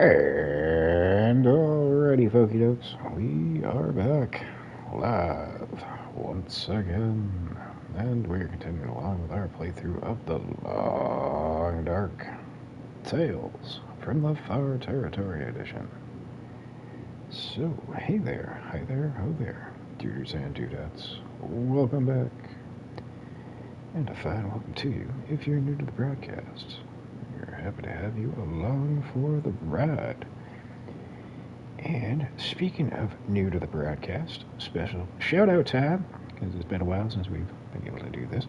And alrighty, folky dokes, we are back live once again, and we're continuing along with our playthrough of the Long Dark Tales from the Far Territory edition. So, hey there, hi there, ho there, duders and dudettes, welcome back, and a fine welcome to you if you're new to the broadcast. We're happy to have you along for the ride. And speaking of new to the broadcast, special shout out time, because it's been a while since we've been able to do this.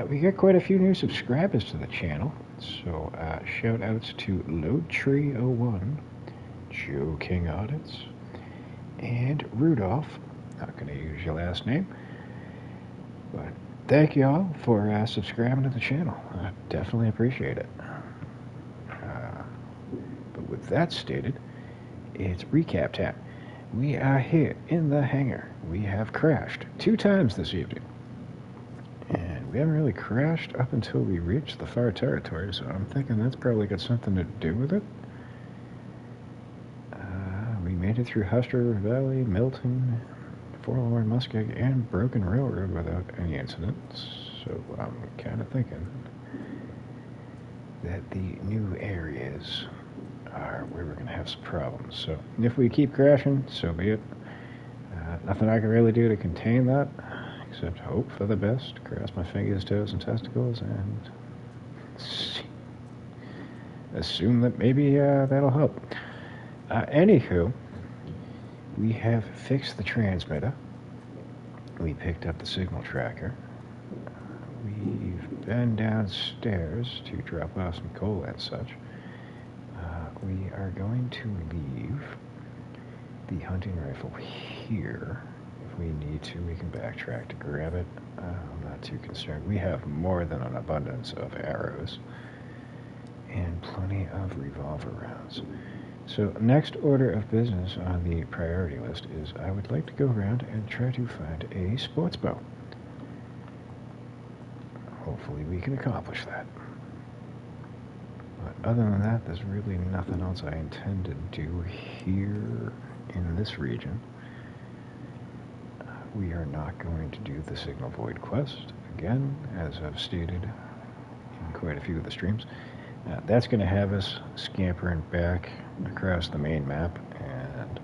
We got quite a few new subscribers to the channel, so shout outs to LoadTree01, Joe King Audits, and Rudolph. Not going to use your last name, but thank you all for subscribing to the channel. I definitely appreciate it. But with that stated, it's recap time. We are here in the hangar. We have crashed 2 times this evening. And we haven't really crashed up until we reached the Far Territory, so I'm thinking that's probably got something to do with it. We made it through Huster Valley, Milton, Forlorn Muskeg, and Broken Railroad without any incidents. So I'm kind of thinking that the new areas are where we're going to have some problems. So if we keep crashing, so be it. Nothing I can really do to contain that, except hope for the best, cross my fingers, toes, and testicles, and assume that maybe that'll help. Anywho, we have fixed the transmitter. We picked up the signal tracker. We've been downstairs to drop off some coal and such. We are going to leave the hunting rifle here. If we need to, we can backtrack to grab it. I'm not too concerned. We have more than an abundance of arrows and plenty of revolver rounds. So next order of business on the priority list is I would like to go around and try to find a sports bow. Hopefully we can accomplish that. But other than that, there's really nothing else I intend to do here in this region. We are not going to do the Signal Void quest, again, as I've stated in quite a few of the streams. That's going to have us scampering back across the main map, and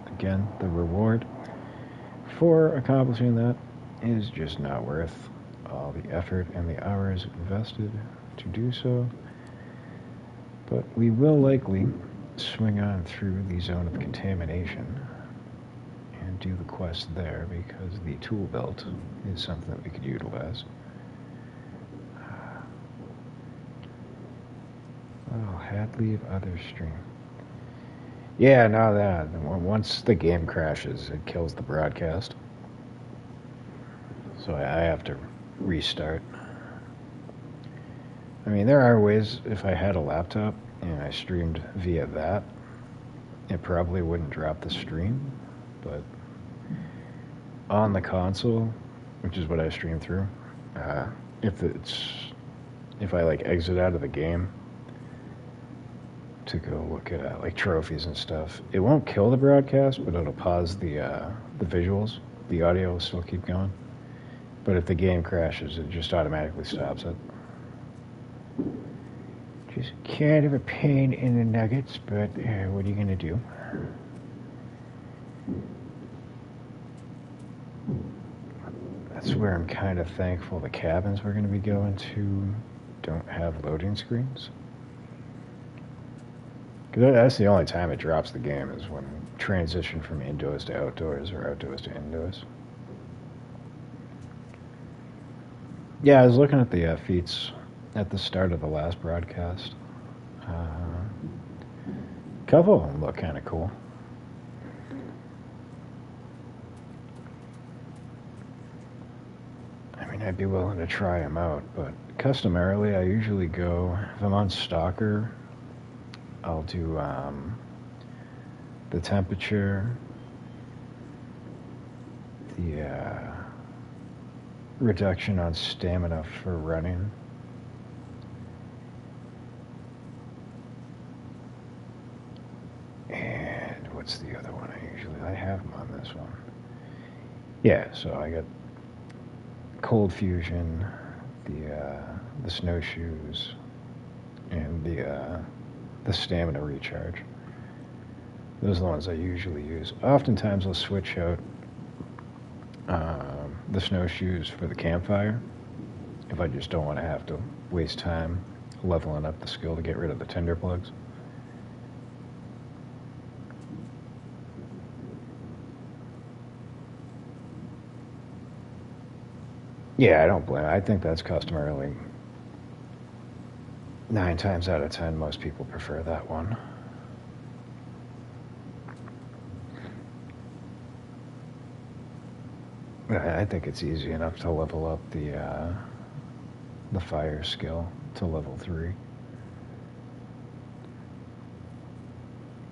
again, the reward for accomplishing that is just not worth all the effort and the hours invested to do so. But we will likely swing on through the zone of contamination and do the quest there, because the tool belt is something that we could utilize. Oh, had leave other stream. Yeah, no, that once the game crashes, it kills the broadcast. So I have to restart. I mean, there are ways, if I had a laptop and I streamed via that, it probably wouldn't drop the stream, but on the console, which is what I stream through, if I like exit out of the game to go look at like trophies and stuff, it won't kill the broadcast, but it'll pause the visuals. The audio will still keep going, but if the game crashes, it just automatically stops it. Just kind of a pain in the nuggets, but what are you gonna do? That's where I'm kind of thankful the cabins we're going to be going to don't have loading screens. Because that's the only time it drops the game, is when transition from indoors to outdoors or outdoors to indoors. Yeah, I was looking at the feats at the start of the last broadcast. A couple of them look kind of cool. I mean, I'd be willing to try them out, but customarily I usually go, if I'm on Stalker, I'll do the temperature, the reduction on stamina for running, what's the other one I have them on this one. Yeah, so I got cold fusion, the snowshoes, and the stamina recharge. Those are the ones I usually use. Oftentimes I'll switch out the snowshoes for the campfire if I just don't want to have to waste time leveling up the skill to get rid of the tinder plugs. Yeah, I don't blame it. I think that's customarily 9 times out of 10, most people prefer that one. I think it's easy enough to level up the fire skill to level 3.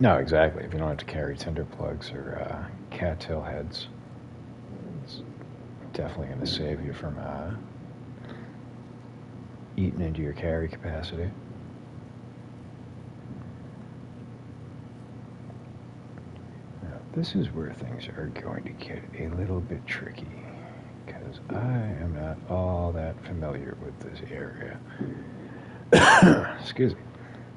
No, exactly. If you don't have to carry tinder plugs or cattail heads, it's definitely going to save you from eating into your carry capacity. Now, this is where things are going to get a little bit tricky, because I am not all that familiar with this area. Excuse me.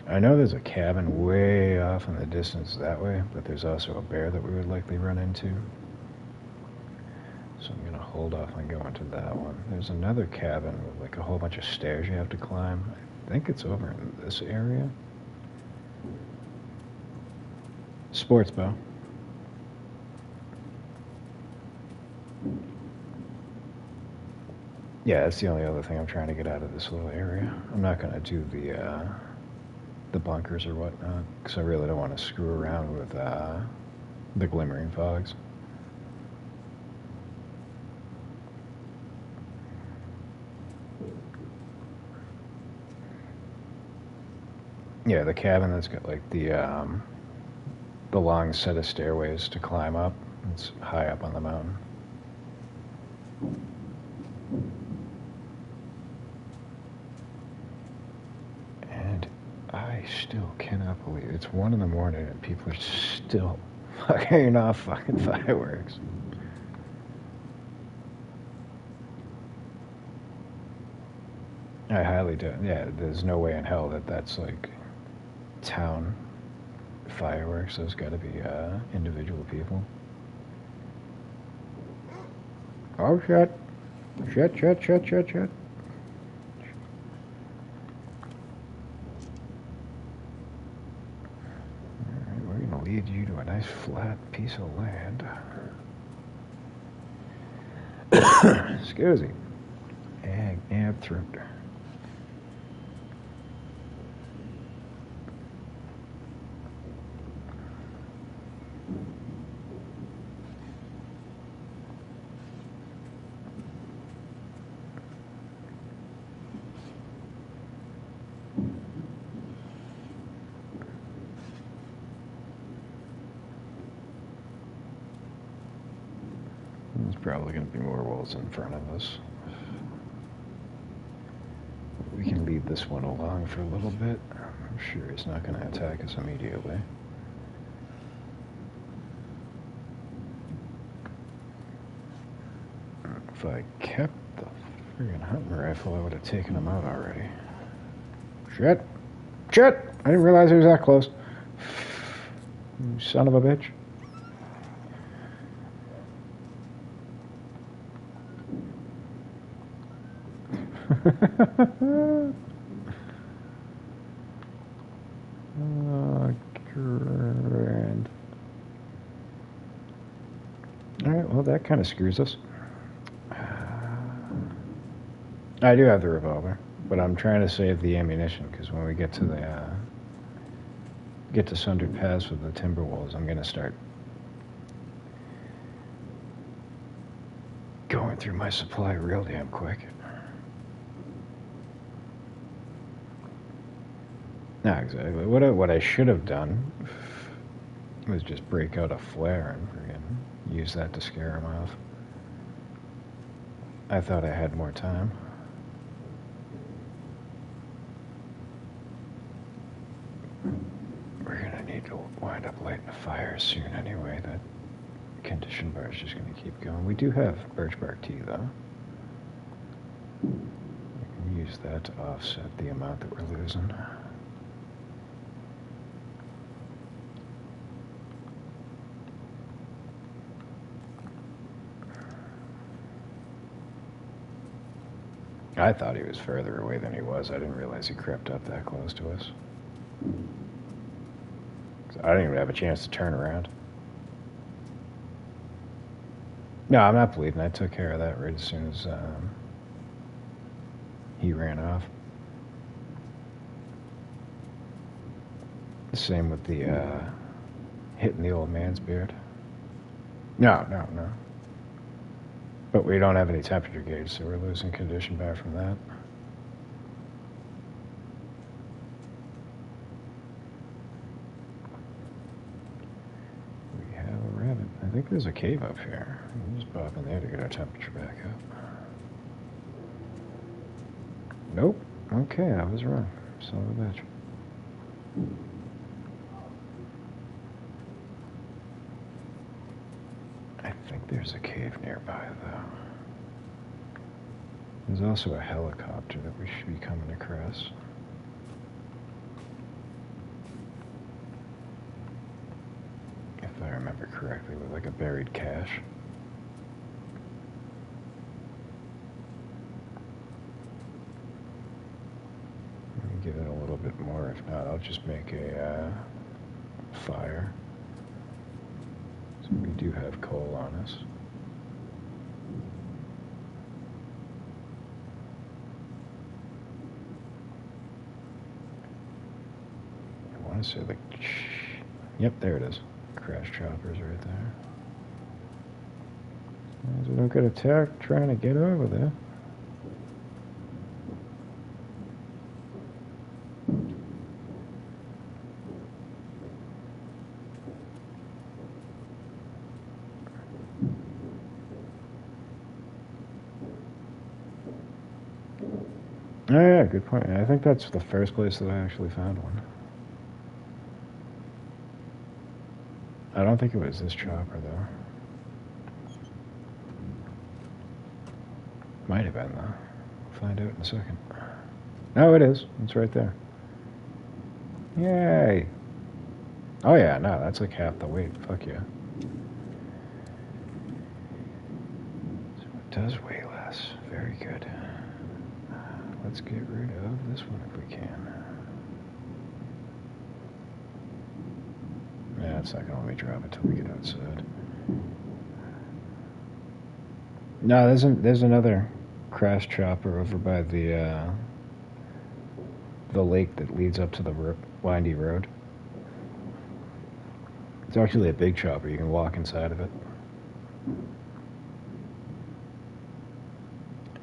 I know there's a cabin way off in the distance that way, but there's also a bear that we would likely run into. So I'm going to hold off on going to that one. There's another cabin with like a whole bunch of stairs you have to climb. I think it's over in this area. Sports bow. Yeah, that's the only other thing I'm trying to get out of this little area. I'm not going to do the bunkers or whatnot, because I really don't want to screw around with the glimmering fogs. Yeah, the cabin that's got like the long set of stairways to climb up. It's high up on the mountain. And I still cannot believe it's 1 in the morning and people are still fucking off fucking fireworks. I highly doubt. Yeah, there's no way in hell that that's like town fireworks. Those got to be individual people. Oh shit! Shit! Shit! Shit! Shit! Shit! Alright, we're gonna lead you to a nice flat piece of land. Excuse me. Ag throat. There's probably going to be more wolves in front of us. We can lead this one along for a little bit. I'm sure he's not going to attack us immediately. If I kept the friggin' hunting rifle, I would have taken him out already. Shit! Shit! I didn't realize he was that close. You son of a bitch. Oh, grand. Alright, well, that kind of screws us. I do have the revolver, but I'm trying to save the ammunition, because when we get to Sundered Pass with the timber wolves, I'm going to start going through my supply real damn quick. No, exactly. What I should have done was just break out a flare and friggin' use that to scare him off. I thought I had more time. We're gonna need to wind up lighting a fire soon anyway. That condition bar is just going to keep going. We do have birch bark tea, though. We can use that to offset the amount that we're losing. I thought he was further away than he was. I didn't realize he crept up that close to us. I didn't even have a chance to turn around. No, I'm not bleeding. I took care of that right as soon as he ran off. The same with the hitting the old man's beard. No. But we don't have any temperature gauge, so we're losing condition back from that. We have a rabbit. I think there's a cave up here. We'll just pop in there to get our temperature back up. Nope. Okay, I was wrong. Son of a bitch. I think there's a cave nearby, though. There's also a helicopter that we should be coming across. If I remember correctly, with like a buried cache. Let me give it a little bit more. If not, I'll just make a fire. So we do have coal on us. I want to say like, yep, there it is. Crash choppers right there. As long as we don't get attacked trying to get over there. Oh yeah, good point. I think that's the first place that I actually found one. I don't think it was this chopper, though. Might have been, though. We'll find out in a second. No, it is. It's right there. Yay! Oh yeah, no, that's like half the weight. Fuck yeah. So it does weigh less. Very good. Let's get rid of this one if we can. Yeah, it's not going to let me drop it till we get outside. No, there's another crash chopper over by the lake that leads up to the windy road. It's actually a big chopper. You can walk inside of it.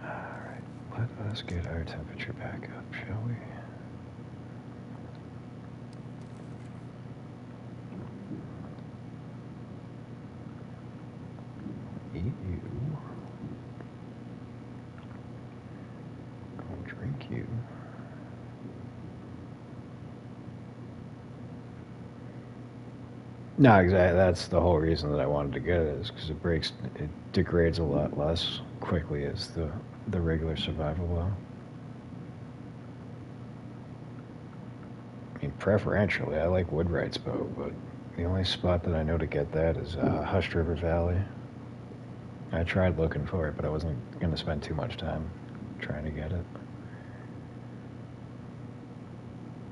Alright, let us get our temperature back up, shall we? Eat you. I'll drink you. No, exactly. That's the whole reason that I wanted to get it, is because it degrades a lot less quickly as the regular survival blow. I mean, preferentially, I like Woodwright's bow, but the only spot that I know to get that is Hushed River Valley. I tried looking for it, but I wasn't going to spend too much time trying to get it.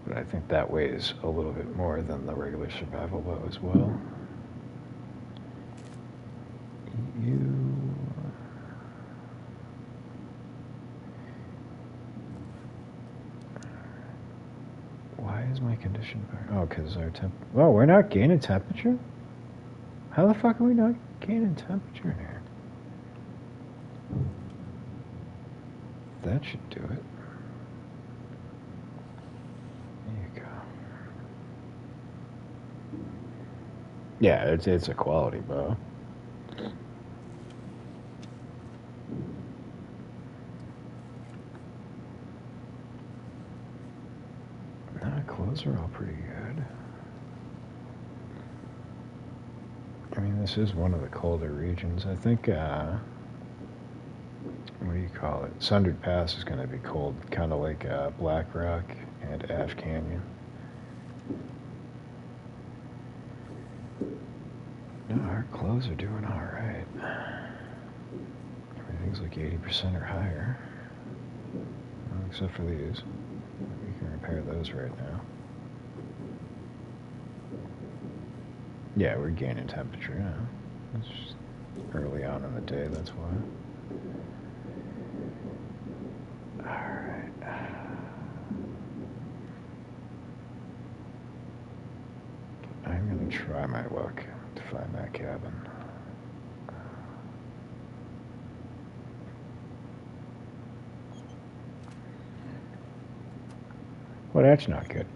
But I think that weighs a little bit more than the regular survival bow as well. Why is my condition bar? Oh, because our temp. Oh, we're not gaining temperature? How the fuck are we not gaining temperature in here? That should do it. Yeah, it's a quality bow. Clothes are all pretty good. This is one of the colder regions. I think, what do you call it? Sundered Pass is going to be cold, kind of like Black Rock and Ash Canyon. No, our clothes are doing alright. Everything's like 80% or higher. Except for these. We can repair those right now. Yeah, we're gaining temperature now. It's just early on in the day, that's why. Alright. I'm gonna try my luck to find that cabin. Well, that's not good.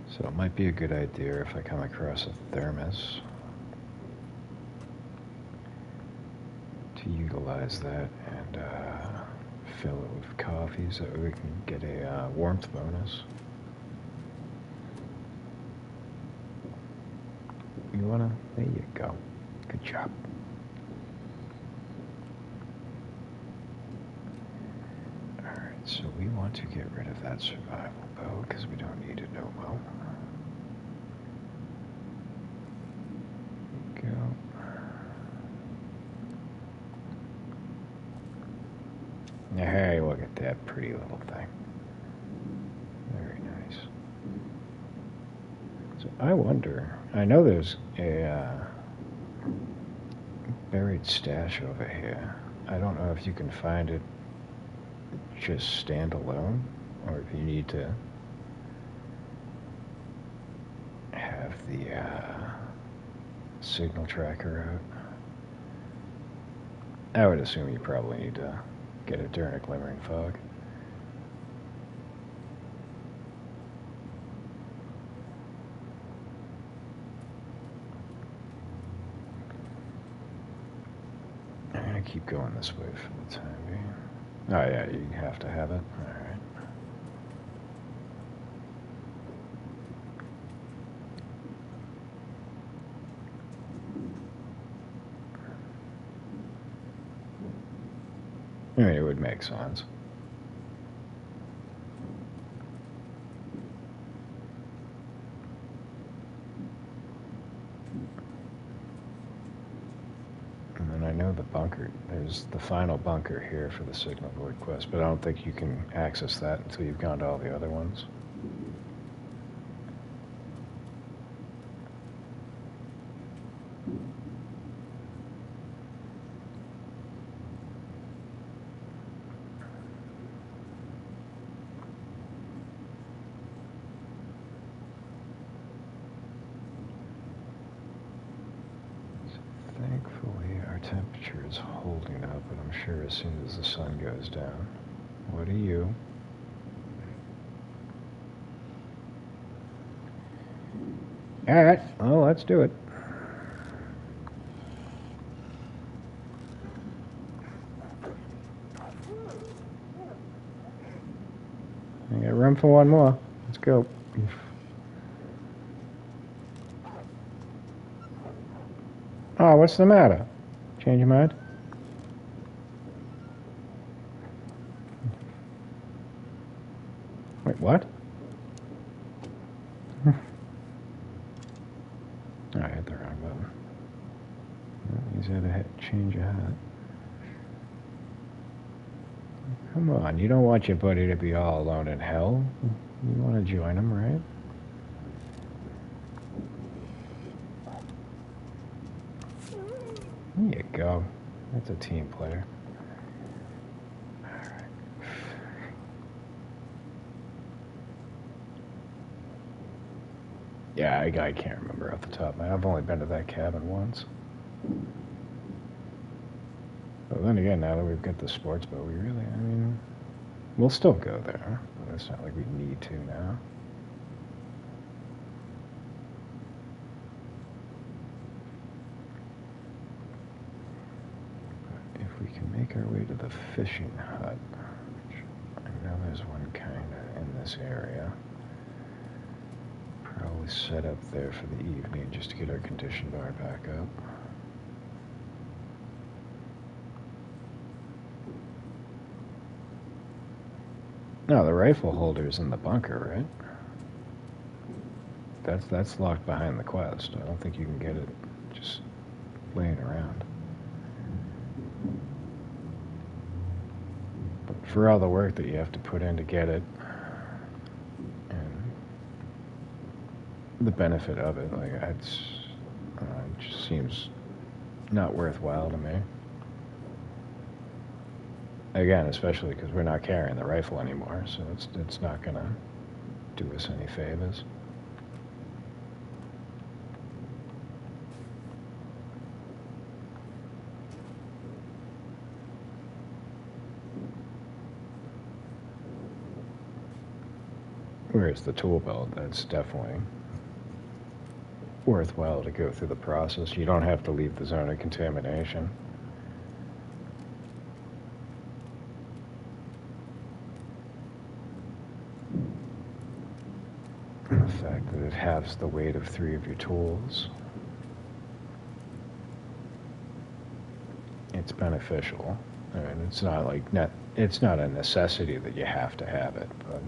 So it might be a good idea if I come across a thermos to utilize that and fill it with coffee so we can get a warmth bonus. You wanna? There you go. Good job. Alright, so we want to get rid of that survival bow because we don't need it no more. Go. Hey, look at that pretty little thing. Very nice. So I wonder, I know there's a buried stash over here. I don't know if you can find it just standalone or if you need to have the signal tracker out. I would assume you probably need to get it during a glimmering fog. I'm gonna keep going this way for the time being. Oh yeah, you have to have it. Alright. I mean, it would make sense. And then I know the bunker, there's the final bunker here for the Signal Void quest, but I don't think you can access that until you've gone to all the other ones. Thankfully, our temperature is holding up, but I'm sure as soon as the sun goes down. What are you? Alright, well, let's do it. I got room for one more. Let's go. Oh, what's the matter? Change your mind? Wait, what? I hit the wrong button. He's had to change a hat. Come on, you don't want your buddy to be all alone in hell. You want to join him, right? There you go. That's a team player. Alright. Yeah, I can't remember off the top of my head. I've only been to that cabin once. But then again, now that we've got the sports boat, we really, I mean, we'll still go there. But it's not like we need to now. But if we can make our way to the fishing hut, which I know there's one kind of in this area. probably set up there for the evening just to get our condition bar back up. No, the rifle holder's in the bunker, right? That's locked behind the quest. I don't think you can get it just laying around. But for all the work that you have to put in to get it, and the benefit of it, like it just seems not worthwhile to me. Again, especially because we're not carrying the rifle anymore, so it's not gonna do us any favors. Whereas the tool belt, that's definitely worthwhile to go through the process. You don't have to leave the zone of contamination. And the fact that it halves the weight of 3 of your tools, it's beneficial. I mean, it's not like it's not a necessity that you have to have it, but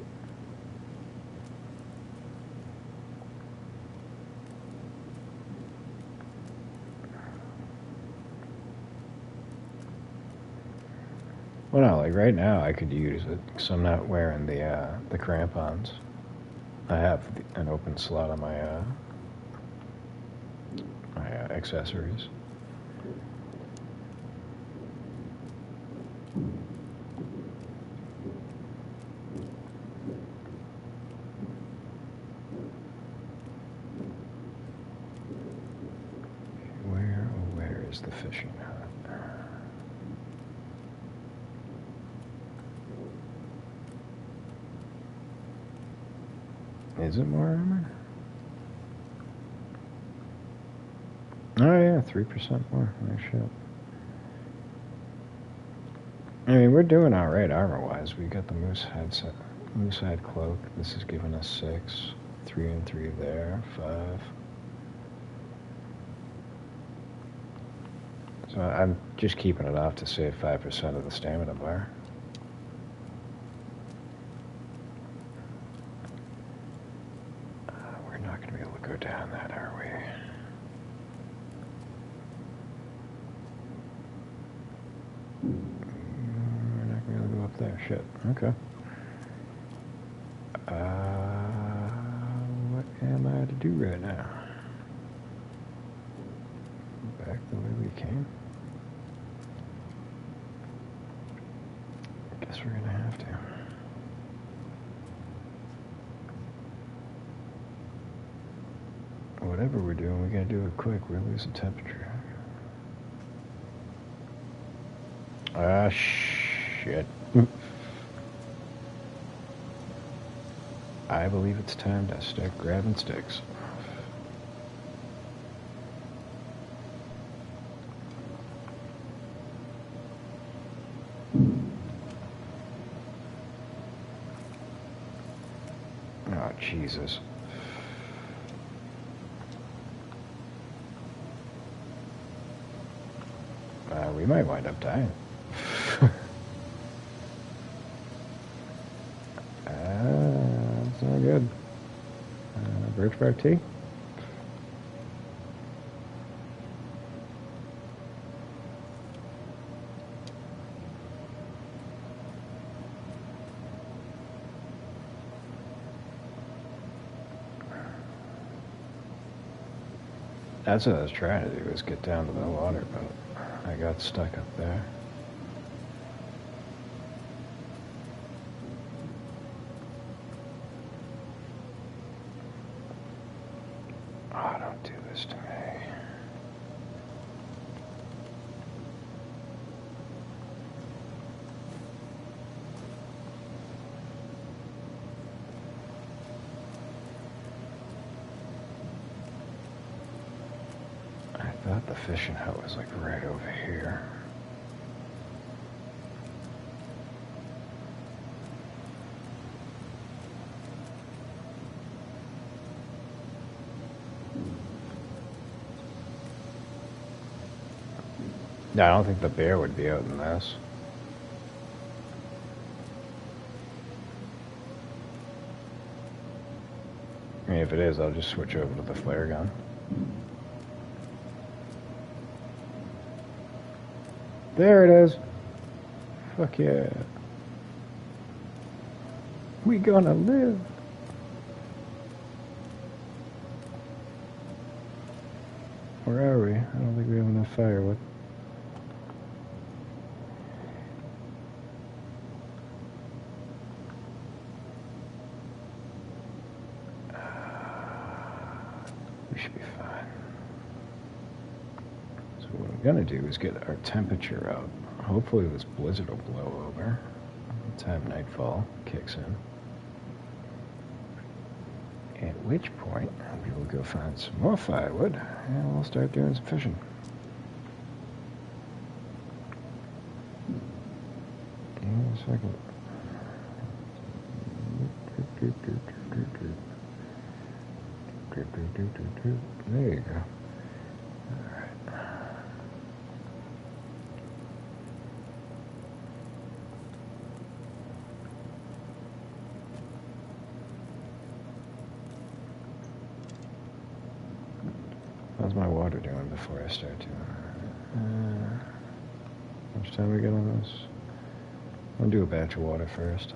well, no, like right now I could use it because I'm not wearing the crampons. I have an open slot on my accessories. Where is the fishing hut? Is it more armor? Oh yeah, 3% more. Nice shit. I mean, we're doing all right armor-wise. We got the moose head cloak. This is giving us 6, 3 and 3 there, 5. So I'm just keeping it off to save 5% of the stamina bar. We're not going to be able to go down that, are we? We're not going to be able to go up there. Shit. Okay. What am I to do right now? Back the way we came? Guess we're going to have to. Whatever we're doing, we gotta do it quick. We're losing temperature. Ah, shit. I believe it's time to start grabbing sticks. Oh, Jesus. We might wind up dying. That's not good. Birch bark tea? That's what I was trying to do, was get down to the water, but I got stuck up there. Oh, don't do this to me. I thought the fishing hut was like right over here. No, I don't think the bear would be out in this. I mean, if it is, I'll just switch over to the flare gun. There it is. Fuck yeah. We gonna live. Where are we? I don't think we have enough firewood. We should be fine. So what I'm gonna do is get our temperature up. Hopefully this blizzard will blow over. Time nightfall kicks in. At which point, we will go find some more firewood, and we'll start doing some fishing. Give me a second. There you go. Alright. How's my water doing before I start doing it? How much time we got on this? I'm gonna do a batch of water first.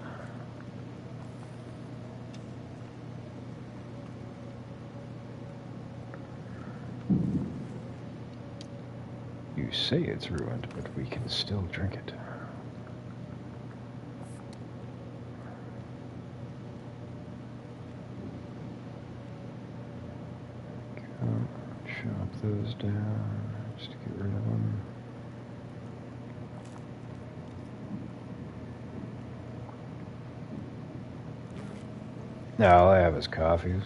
You say it's ruined, but we can still drink it. Chop those down just to get rid of them. Now all I have is coffees,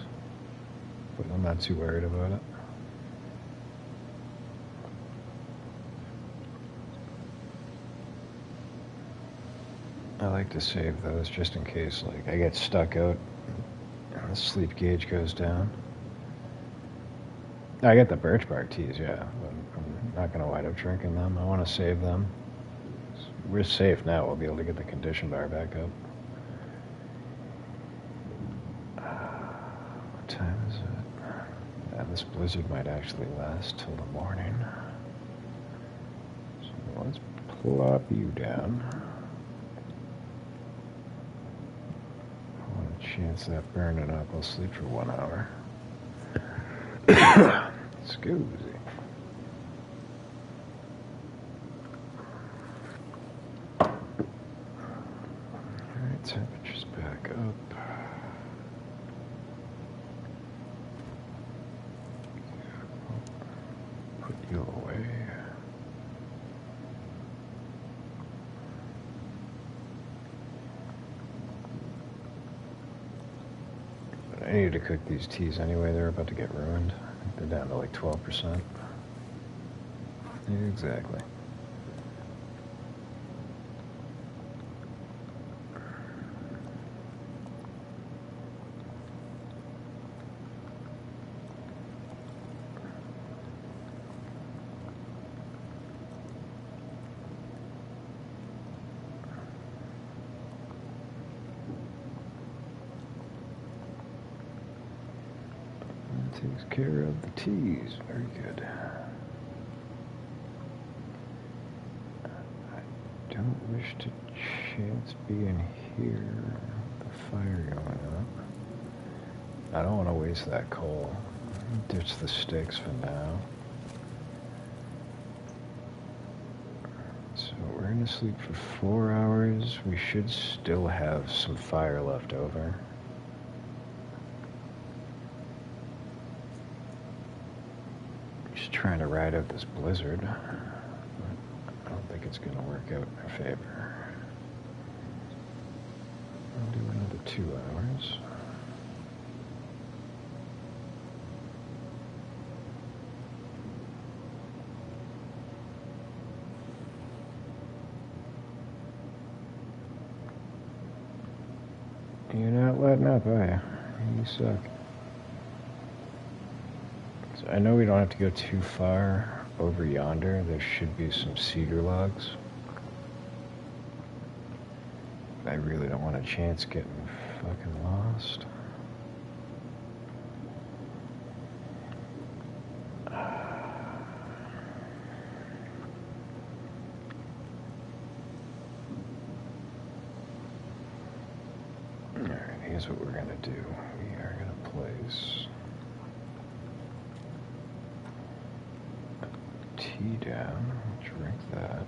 but I'm not too worried about it. I like to save those just in case, like, I get stuck out and the sleep gauge goes down. I get the birch bark teas, yeah, but I'm not going to wind up drinking them. I want to save them. We're safe now. We'll be able to get the condition bar back up. What time is it? Yeah, this blizzard might actually last till the morning. So let's plop you down. I want to chance that burning up. I'll sleep for 1 hour. Excuse me. Alright, temperature's back up. Put you away. But I need to cook these teas anyway. They're about to get ruined. They're down to like 12%. Exactly. Takes care of the teas. Very good. I don't wish to chance being here with the fire going up. I don't want to waste that coal. Ditch the sticks for now. So we're going to sleep for 4 hours. We should still have some fire left over. Trying to ride out this blizzard, but I don't think it's going to work out in our favor. I'll do another 2 hours. You're not letting up, are you? You suck. I know we don't have to go too far over yonder, there should be some cedar logs. I really don't want a chance getting fucking lost. Alright, here's what we're gonna do. We are gonna place a tea down, drink that.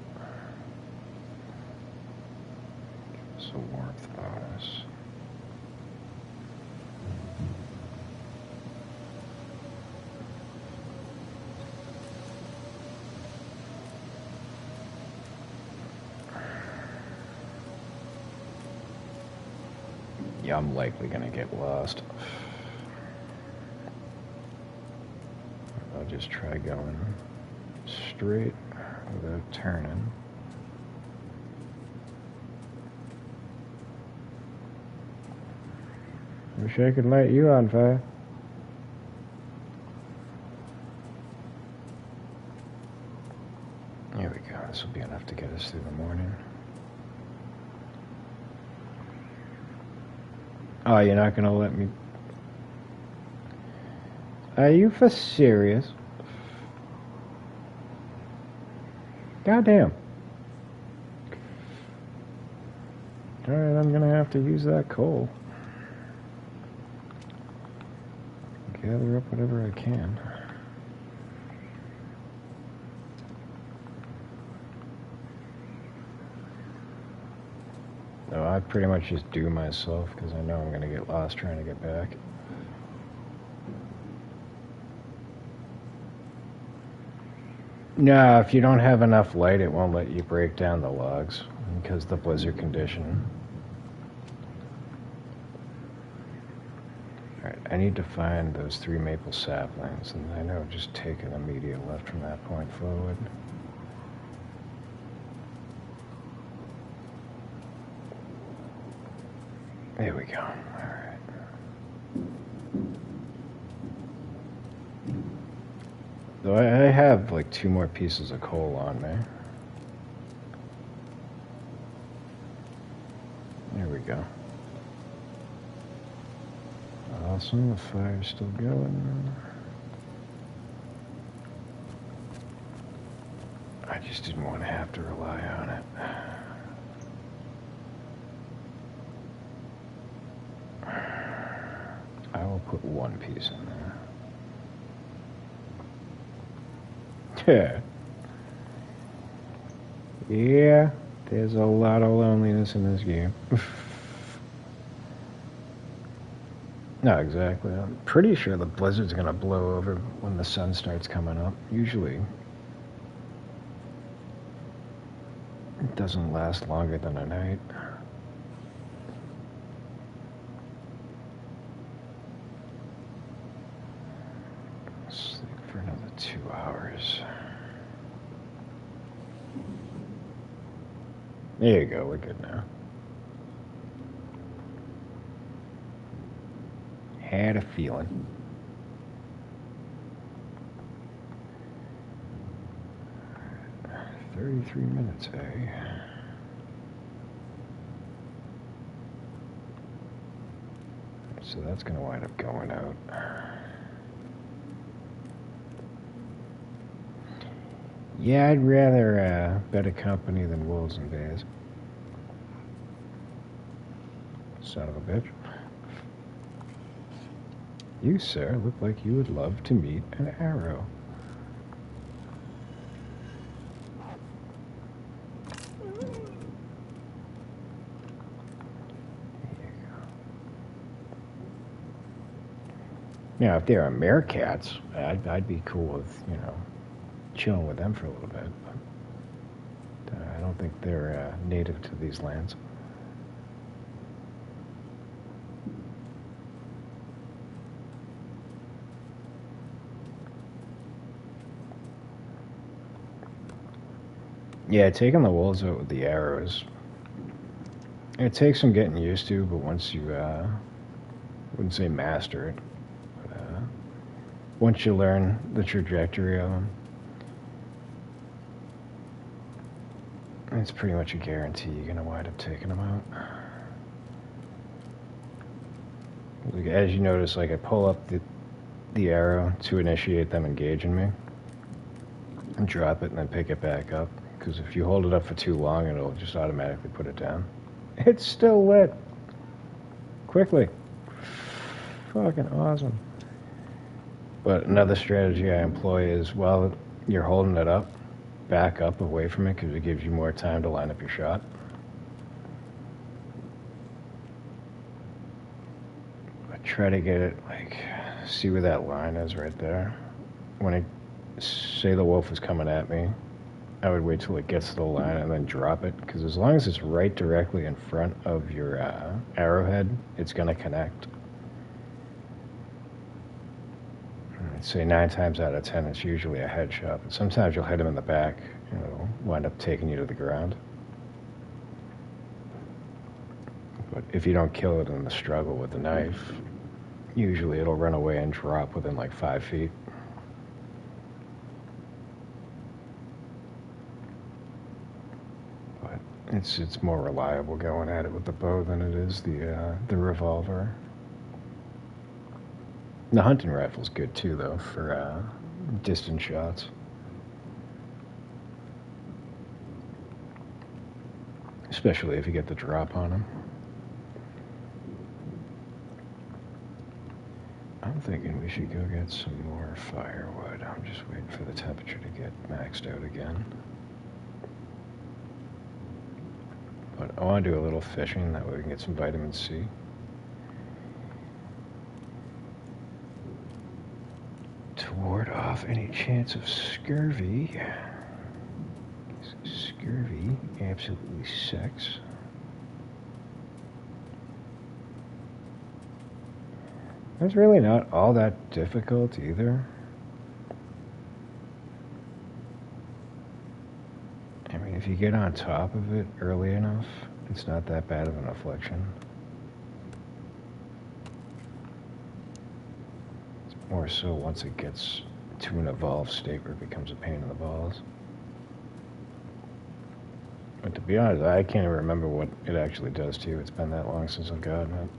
Give us a warmth bonus. Yeah, I'm likely gonna get lost. I'll just try going straight without turning. Wish I could light you on fire. Here we go. This will be enough to get us through the morning. Oh, you're not gonna let me... Are you for serious? Goddamn. Alright, I'm gonna have to use that coal. Gather up whatever I can. No, I pretty much just do myself because I know I'm gonna get lost trying to get back. No, if you don't have enough light, it won't let you break down the logs because of the blizzard condition. Alright, I need to find those 3 maple saplings, and I know just take an immediate left from that point forward. There we go. Alright. Though I have like 2 more pieces of coal on me. There we go. Awesome, the fire's still going. I just didn't want to have to rely on it. I will put 1 piece in there. Yeah, there's a lot of loneliness in this game. No, exactly. I'm pretty sure the blizzard's gonna blow over when the sun starts coming up. Usually, it doesn't last longer than a night. Sleep for another 2 hours. There you go, we're good now. Had a feeling. Right, 33 minutes, eh? So that's gonna wind up going out. Yeah, I'd rather better company than wolves and bears. Son of a bitch. You, sir, look like you would love to meet an arrow. Now, if there are meerkats, I'd be cool with, you know, chilling with them for a little bit. But I don't think they're native to these lands. Yeah, taking the wolves out with the arrows, it takes some getting used to, but once you, wouldn't say master it, but once you learn the trajectory of them, it's pretty much a guarantee you're gonna wind up taking them out. Like, as you notice, like I pull up the arrow to initiate them engaging me, and drop it, and then pick it back up. Because if you hold it up for too long, it'll just automatically put it down. It's still lit. Quickly. Fucking awesome. But another strategy I employ is while you're holding it up, back up away from it because it gives you more time to line up your shot. But try to get it, like, see where that line is right there. When I say the wolf is coming at me, I would wait till it gets to the line and then drop it, because as long as it's right directly in front of your arrowhead, it's going to connect. I'd say 9 times out of 10, it's usually a headshot, but sometimes you'll hit him in the back, and it'll wind up taking you to the ground. But if you don't kill it in the struggle with the knife, usually it'll run away and drop within like 5 feet. It's more reliable going at it with the bow than it is the revolver. The hunting rifle's good too, though, for distant shots. Especially if you get the drop on them. I'm thinking we should go get some more firewood. I'm just waiting for the temperature to get maxed out again. But I want to do a little fishing, that way we can get some vitamin C. To ward off any chance of scurvy. Scurvy absolutely sucks. It's really not all that difficult either. I mean, if you get on top of it early enough, it's not that bad of an affliction. It's more so once it gets to an evolved state where it becomes a pain in the balls. But to be honest, I can't even remember what it actually does to you. It's been that long since I've gotten it.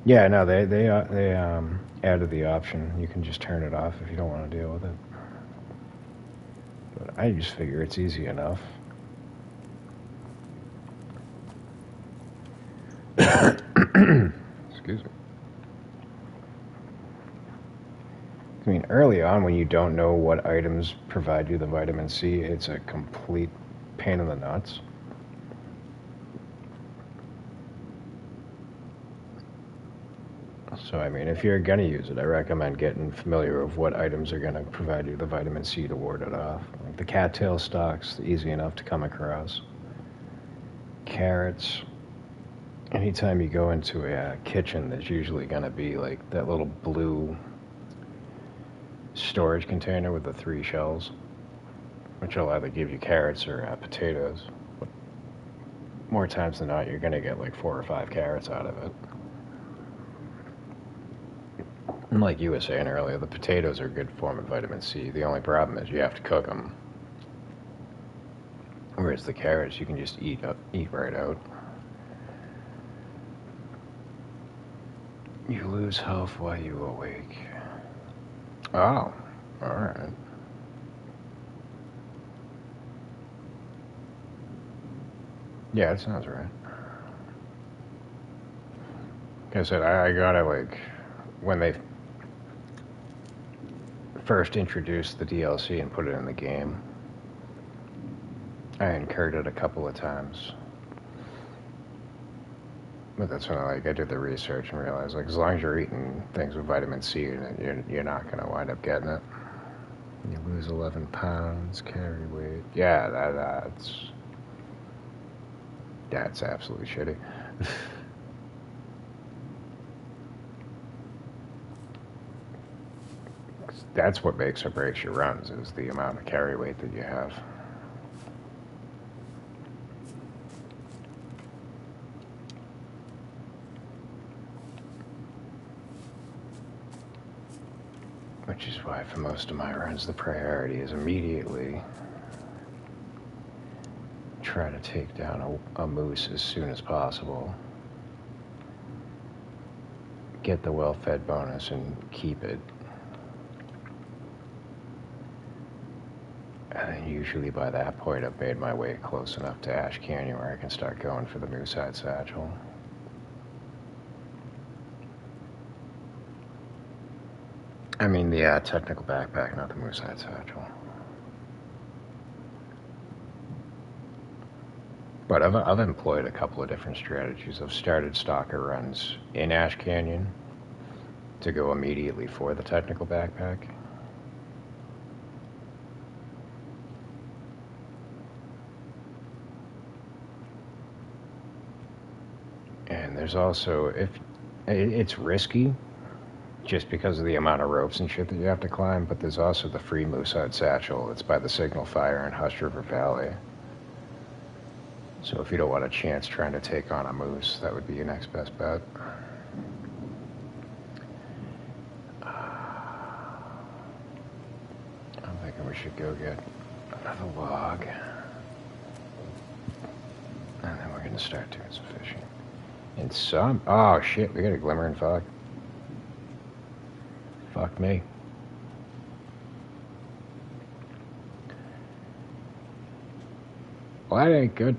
Yeah, no, they added the option. You can just turn it off if you don't want to deal with it. But I just figure it's easy enough. Excuse me. I mean, early on when you don't know what items provide you the vitamin C, it's a complete pain in the nuts. So, I mean, if you're going to use it, I recommend getting familiar with what items are going to provide you the vitamin C to ward it off. Like the cattail stalks, easy enough to come across. Carrots. Anytime you go into a kitchen, there's usually going to be like that little blue storage container with the 3 shells, which will either give you carrots or potatoes. But more times than not, you're going to get like 4 or 5 carrots out of it. And like you were saying earlier, the potatoes are a good form of vitamin C. The only problem is you have to cook them. Whereas the carrots, you can just eat right out. You lose health while you awake. Oh, alright. Yeah, it sounds right. Like I said, I got it like when they first introduced the DLC and put it in the game. I incurred it a couple of times. But that's when I did the research and realized, like, as long as you're eating things with vitamin C, you're not going to wind up getting it. You lose 11 pounds, carry weight. Yeah, that's absolutely shitty. That's what makes or breaks your runs, is the amount of carry weight that you have. Which is why for most of my runs the priority is immediately try to take down a moose as soon as possible. Get the well-fed bonus and keep it. And then usually by that point I've made my way close enough to Ash Canyon where I can start going for the moose-hide satchel. I mean the technical backpack, not the moose-hide satchel. But I've employed a couple of different strategies. I've started stalker runs in Ash Canyon to go immediately for the technical backpack. And there's also, if it's risky, just because of the amount of ropes and shit that you have to climb, but there's also the free moose-hide satchel. It's by the Signal Fire in Hush River Valley. So if you don't want a chance trying to take on a moose, that would be your next best bet. I'm thinking we should go get another log. And then we're going to start doing some fishing. And some... Oh, shit, we got a glimmering fog. Fuck me. Well, that ain't good.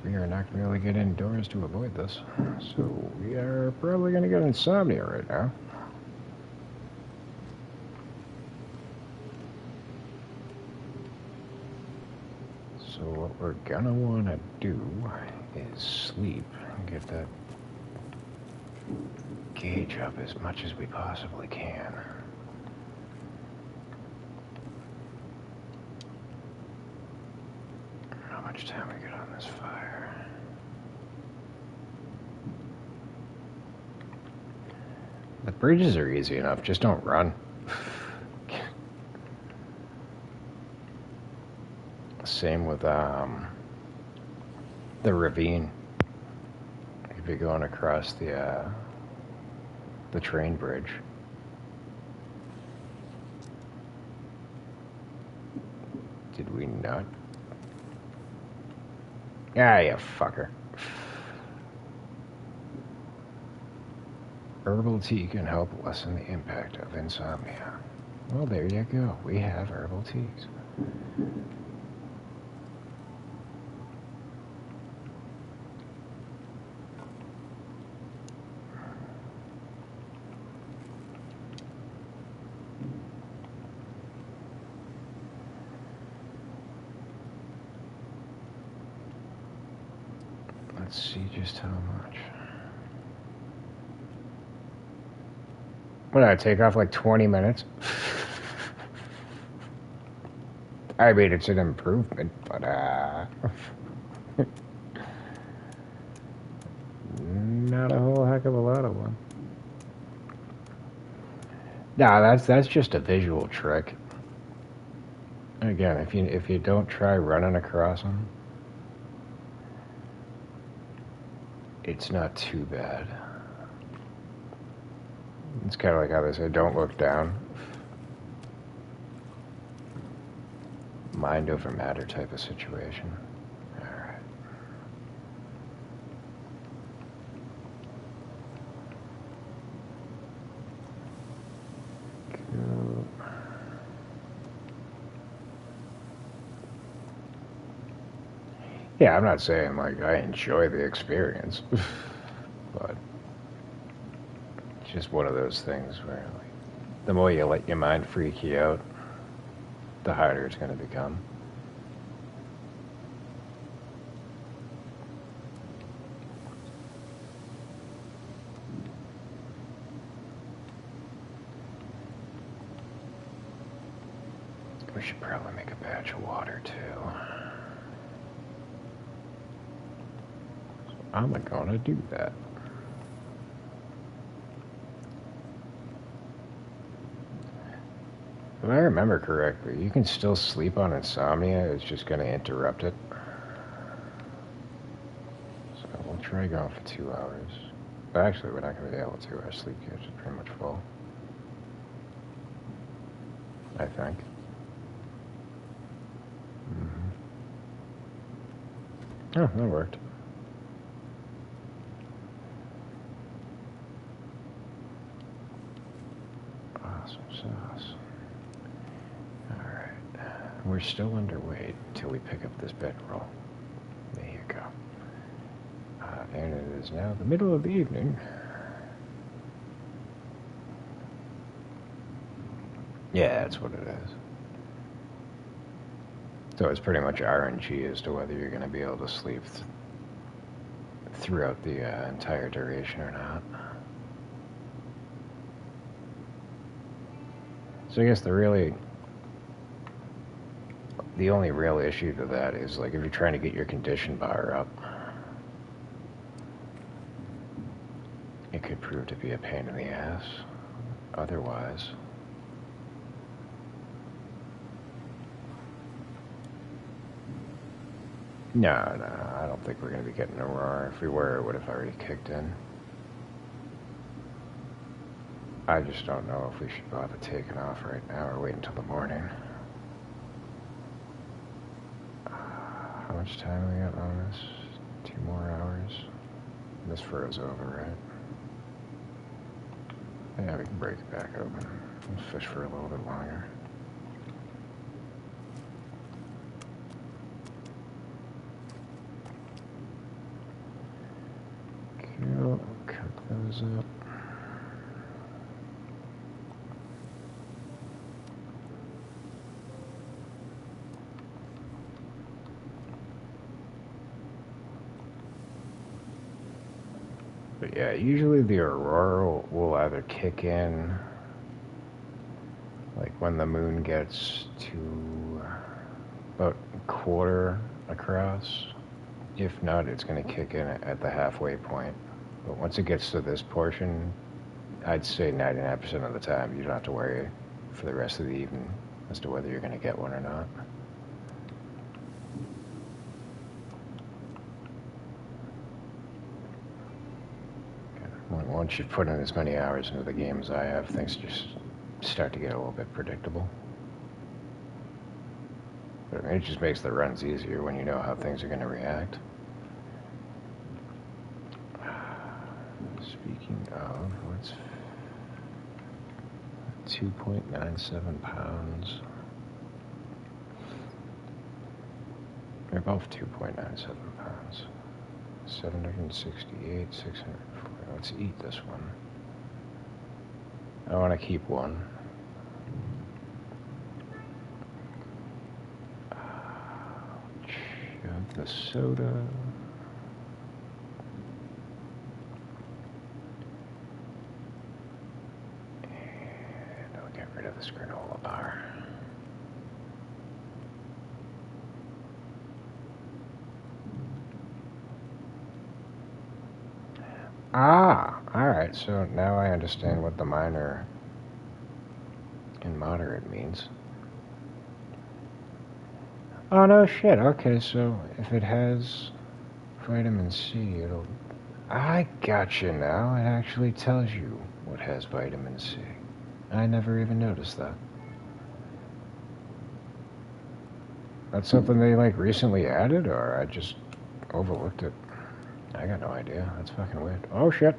We are not going to be able to get indoors to avoid this. So we are probably going to get insomnia right now. So what we're going to want to do is sleep and get that gauge up as much as we possibly can. How much time we get on this fire? The bridges are easy enough, just don't run. Same with the ravine. If you're going across the train bridge. Did we not? Ah, you fucker. Herbal tea can help lessen the impact of insomnia. Well, there you go. We have herbal teas. Let's see just how much. What did I take off like 20 minutes? I mean, it's an improvement, but not a whole heck of a lot of one. Nah, that's just a visual trick. Again, if you don't try running across them, it's not too bad. It's kind of like how they say, don't look down. Mind over matter type of situation. Alright. Cool. Yeah, I'm not saying like I enjoy the experience, but it's just one of those things where like, the more you let your mind freak you out, the harder it's going to become. We should probably make a batch of water too. So I'm gonna do that. If I remember correctly, you can still sleep on insomnia, it's just going to interrupt it. So we'll try going for 2 hours. But actually, we're not going to be able to. Our sleep gauge is pretty much full. I think. Oh, that worked. Awesome sauce. Alright. We're still underweight until we pick up this bedroll. There you go. And it is now the middle of the evening. Yeah, that's what it is. So it's pretty much RNG as to whether you're going to be able to sleep throughout the entire duration or not. So I guess the only real issue to that is, like, if you're trying to get your condition bar up, it could prove to be a pain in the ass. Otherwise, no, I don't think we're going to be getting Aurora. If we were, it would have already kicked in. I just don't know if we should bother taking off right now or wait until the morning. How much time we got on this? 2 more hours. This furrow's over, right? Yeah, we can break it back open. We'll fish for a little bit longer. Cool. Cook those up. But yeah, usually the Aurora will either kick in like when the moon gets to about a quarter across. If not, it's going to kick in at the halfway point. But once it gets to this portion, I'd say 99% of the time you don't have to worry for the rest of the evening as to whether you're going to get one or not. Once you've put in as many hours into the game as I have, things just start to get a little bit predictable. But I mean, it just makes the runs easier when you know how things are going to react. Speaking of, what's 2.97 pounds? They're both 2.97 pounds. 768, 640. Let's eat this one. I want to keep one. Chug the soda. And I'll get rid of this granola bar. Alright, so now I understand what the minor and moderate means. Oh, no shit. Okay, so if it has vitamin C, it'll... I gotcha now. It actually tells you what has vitamin C. I never even noticed that. That's something they, like, recently added, or I just overlooked it? I got no idea. That's fucking weird. Oh, shit.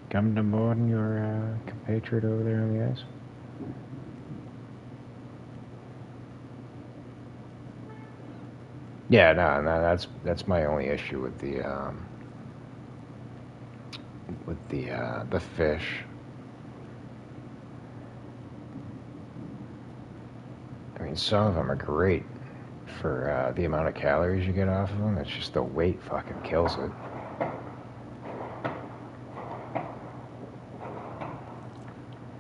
Come to board your compatriot over there on the ice. Yeah, no, that's my only issue with the fish. I mean, some of them are great for the amount of calories you get off of them. It's just the weight fucking kills it.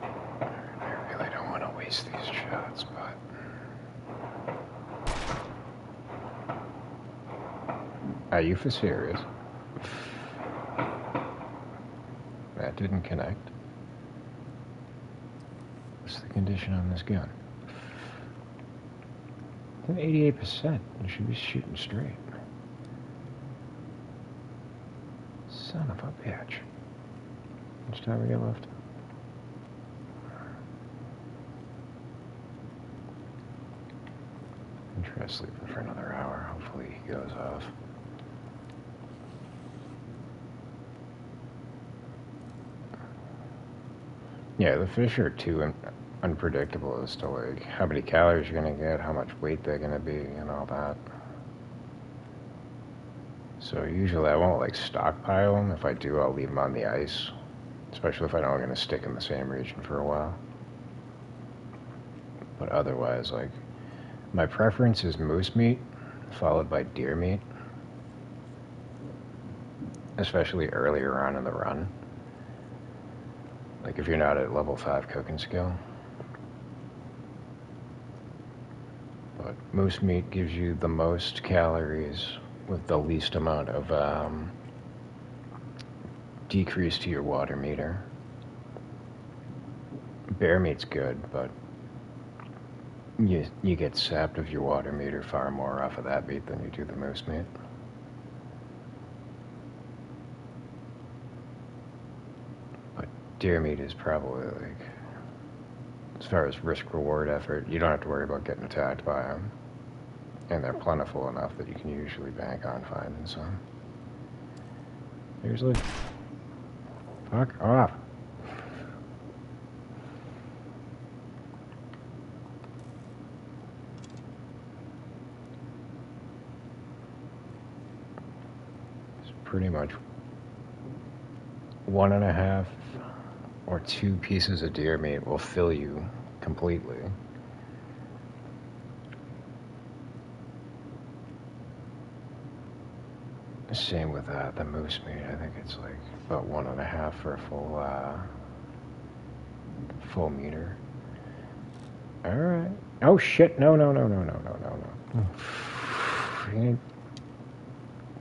I really don't want to waste these shots, but... Are you for serious? That didn't connect. What's the condition on this gun? It's at 88%. You should be shooting straight. Son of a bitch. How much time we got left? I'm trying to sleep for another hour. Hopefully he goes off. Yeah, the fish are too unpredictable as to like how many calories you're gonna get, how much weight they're gonna be, and all that. So usually I won't like stockpile them. If I do, I'll leave them on the ice, especially if I know I'm gonna stick in the same region for a while. But otherwise, like, my preference is moose meat, followed by deer meat, especially earlier on in the run. Like if you're not at level 5 cooking skill. But moose meat gives you the most calories with the least amount of decrease to your water meter. Bear meat's good, but you get sapped of your water meter far more off of that meat than you do the moose meat. But deer meat is probably like, as far as risk-reward effort, you don't have to worry about getting attacked by them. And they're plentiful enough that you can usually bank on finding some. Seriously? Fuck off. It's pretty much 1.5 or 2 pieces of deer meat will fill you completely. Same with the moose meat. I think it's like about 1.5 for a full meter. All right. Oh shit! No! You ain't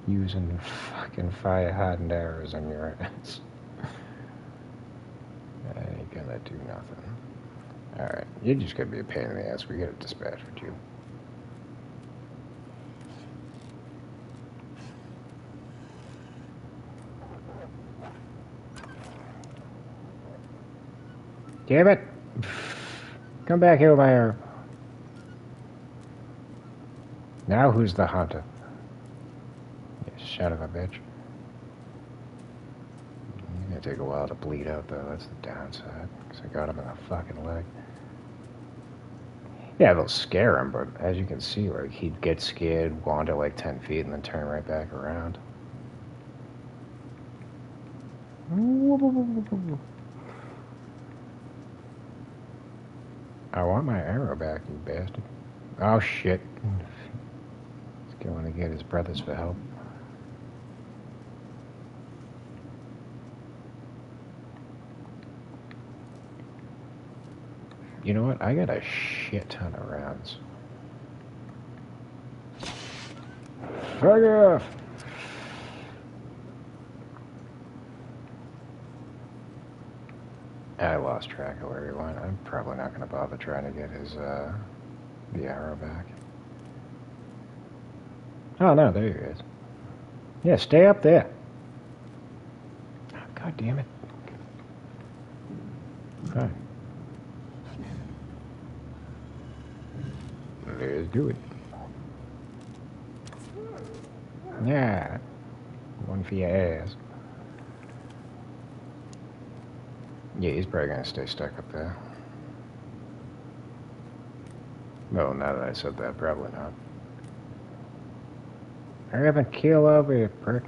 using fucking fire-hardened arrows on your ass. That ain't gonna do nothing. All right, you're just gonna be a pain in the ass. We gotta dispatch with you. Damn it! Come back here with my arrow. Now who's the hunter? You son of a bitch. It's gonna take a while to bleed out though, that's the downside. Because I got him in the fucking leg. Yeah, they'll scare him, but as you can see, like, he'd get scared, wander like 10 feet, and then turn right back around. I want my arrow back, you bastard. Oh, shit. He's going to get his brothers for help. You know what? I got a shit ton of rounds. Fuck off! I lost track of where he went. I'm probably not going to bother trying to get his, the arrow back. Oh, no, there he is. Yeah, stay up there. Oh, God damn it. Fine. Let's do it. Yeah. One for your ass. Yeah, he's probably gonna stay stuck up there. Well, now that I said that, probably not. Hurry up and keel over, you prick.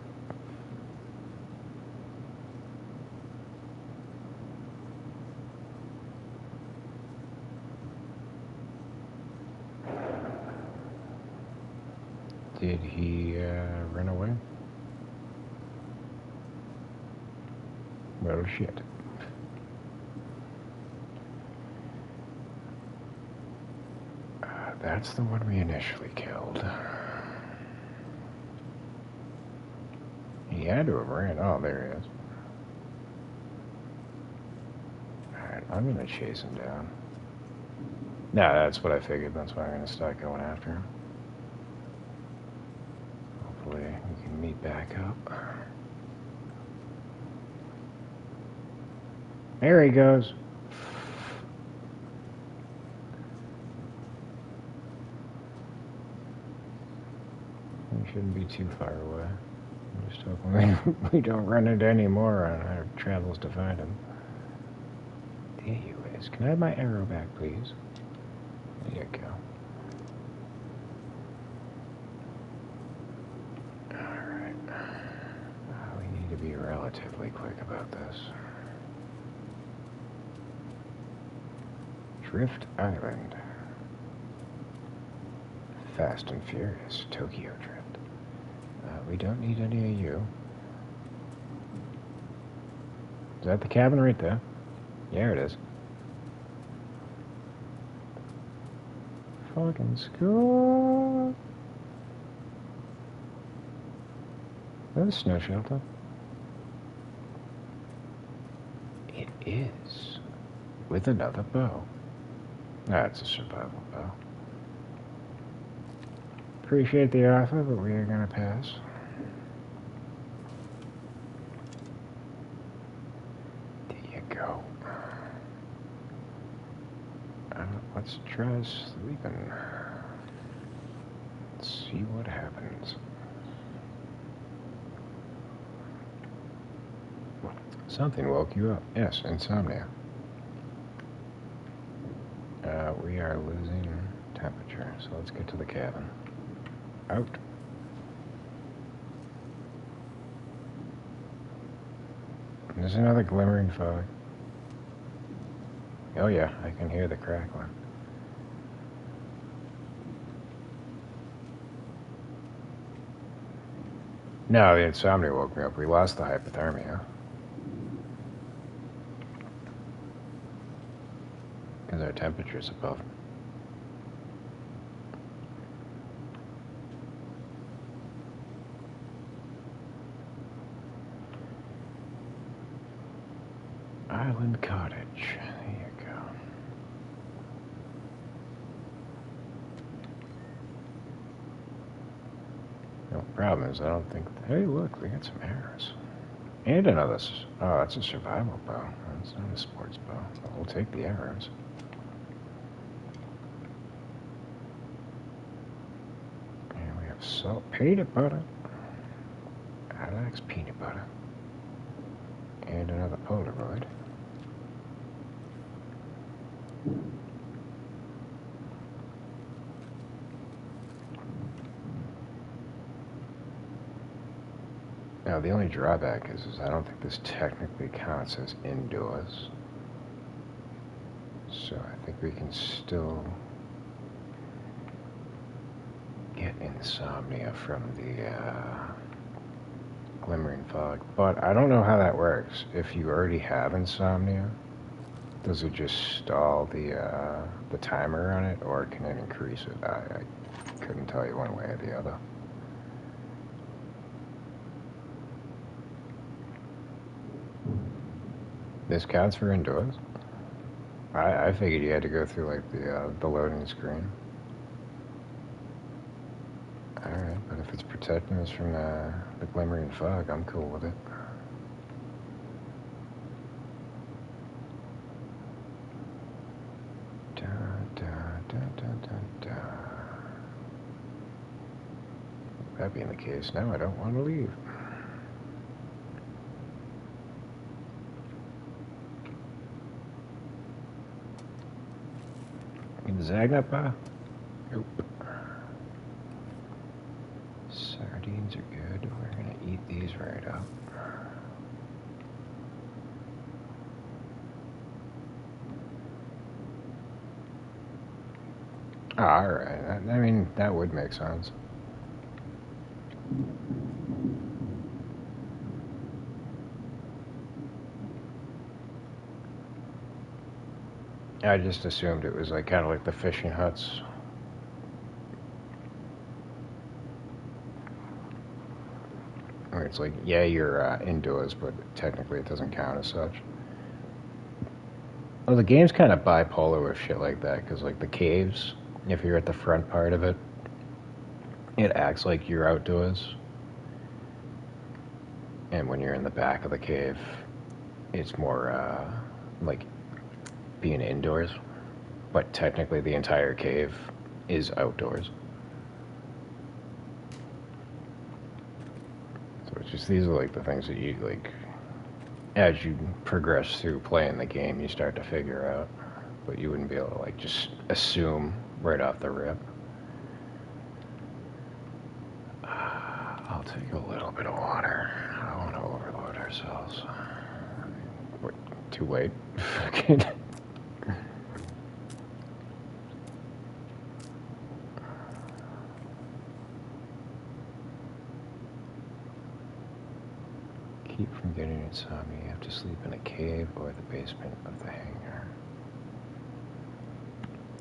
Did he run away? Well, shit. That's the one we initially killed. He had to have ran. Oh, there he is. Alright, I'm gonna chase him down. Nah, that's what I figured. That's why I'm going to start going after him. Hopefully we can meet back up. There he goes. We shouldn't be too far away. I'm just hoping we don't run into any more on our travels to find him. There you is. Can I have my arrow back, please? There you go. Alright. We need to be relatively quick about this. Drift Island. Fast and Furious. Tokyo Drift. We don't need any of you. Is that the cabin right there? Yeah, it is. Fucking school. Is that a snow shelter? It is. With another bow. That's a survival bow. Appreciate the offer, but we are gonna pass. There you go. Let's try sleeping. Let's see what happens. Something woke you up. Yes, insomnia. We are losing temperature, so let's get to the cabin. Out. There's another glimmering fog. Oh yeah, I can hear the crackling. No, the insomnia woke me up. We lost the hypothermia. Because our temperature's above. Island Cottage. There you go. The problem is I don't think... Hey, look, we got some arrows. And another... Oh, that's a survival bow. That's not a sports bow. But we'll take the arrows. And we have salt peanut butter. I like peanut butter. And another Polaroid. Now, the only drawback is I don't think this technically counts as indoors. So I think we can still get insomnia from the glimmering fog. But I don't know how that works. If you already have insomnia, does it just stall the timer on it, or can it increase it? I couldn't tell you one way or the other. This counts for indoors? I figured you had to go through like the loading screen. Alright, but if it's protecting us from the glimmering fog, I'm cool with it. Da, da, da, da, da, da. That being the case, now I don't want to leave. Zagnut bar? Nope. Sardines are good. We're gonna eat these right up. Alright, I mean, that would make sense. I just assumed it was like kind of like the fishing huts. Where it's like, yeah, you're indoors, but technically it doesn't count as such. Well, the game's kind of bipolar with shit like that, because, like, the caves, if you're at the front part of it, it acts like you're outdoors. And when you're in the back of the cave, it's more, like, being indoors. But technically, the entire cave is outdoors. So it's just, these are, like, the things that you, like, as you progress through playing the game, you start to figure out. But you wouldn't be able to, like, just assume right off the rip. I'll take a little bit of water. I don't want to overload ourselves. We're too late. Fucking. Keep from getting insomnia. You have to sleep in a cave or the basement of the hangar.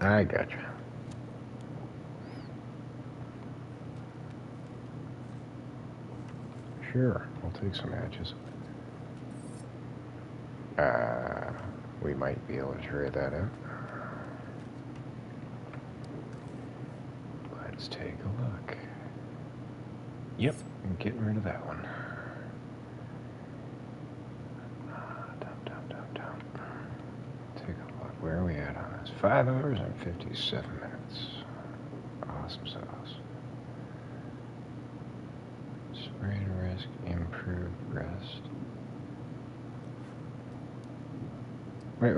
I gotcha. Sure, I'll take some matches. We might be able to try that out. Let's take a look. Yep, I'm getting rid of that one. Take a look. Where are we at on this? 5 hours and 57 minutes. Awesome sauce. Sprain risk, improved rest. Wait.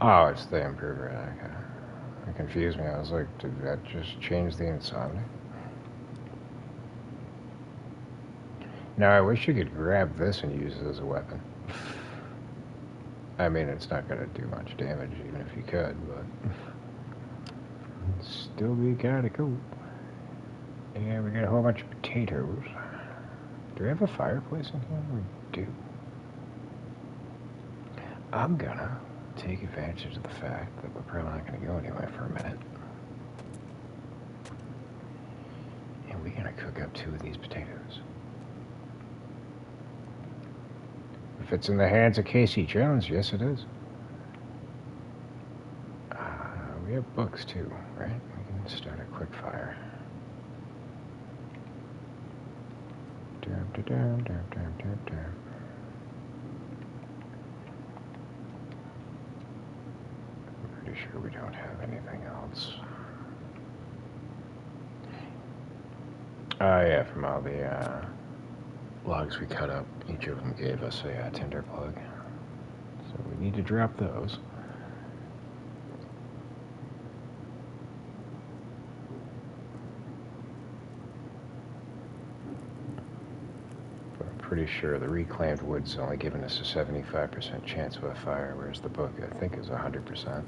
Oh, it's the improved rest. Okay. It confused me. I was like, did that just change the insomnia? Now, I wish you could grab this and use it as a weapon. I mean, it's not going to do much damage, even if you could, but it'd still be kind of cool. Yeah, we got a whole bunch of potatoes. Do we have a fireplace in here? We do. I'm gonna take advantage of the fact that we're probably not gonna go anywhere for a minute. And we're gonna cook up 2 of these potatoes. If it's in the hands of Casey Jones, yes it is. We have books too, right? We can start a quick fire. I'm pretty sure we don't have anything else. Oh yeah, from all the logs we cut up, each of them gave us a tinder plug. So we need to drop those. But I'm pretty sure the reclaimed wood's only giving us a 75% chance of a fire, whereas the book, I think, is 100%.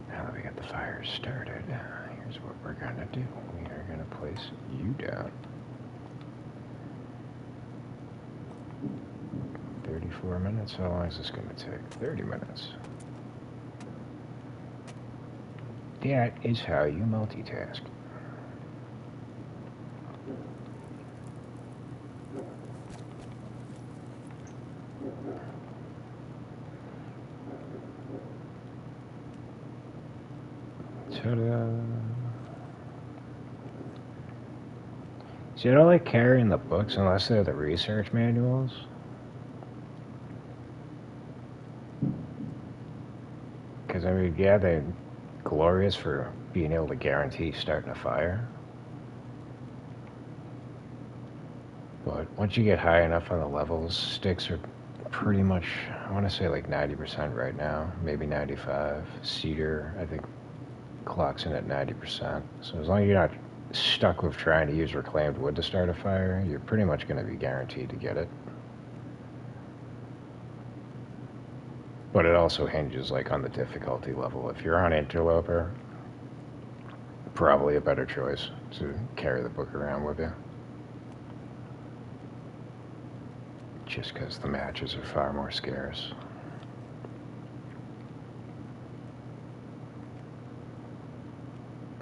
Now that we got the fire started, here's what we're gonna do. We are gonna place you down. 34 minutes? How long is this gonna take? 30 minutes. That is how you multitask. Ta-da! See, I don't like carrying the books unless they're the research manuals. Because, I mean, yeah, they're glorious for being able to guarantee starting a fire. But once you get high enough on the levels, sticks are pretty much, I want to say like 90% right now, maybe 95. Cedar, I think, clocks in at 90%. So as long as you're not stuck with trying to use reclaimed wood to start a fire, you're pretty much going to be guaranteed to get it. But it also hinges like on the difficulty level. If you're on Interloper, probably a better choice to carry the book around with you. Just because the matches are far more scarce.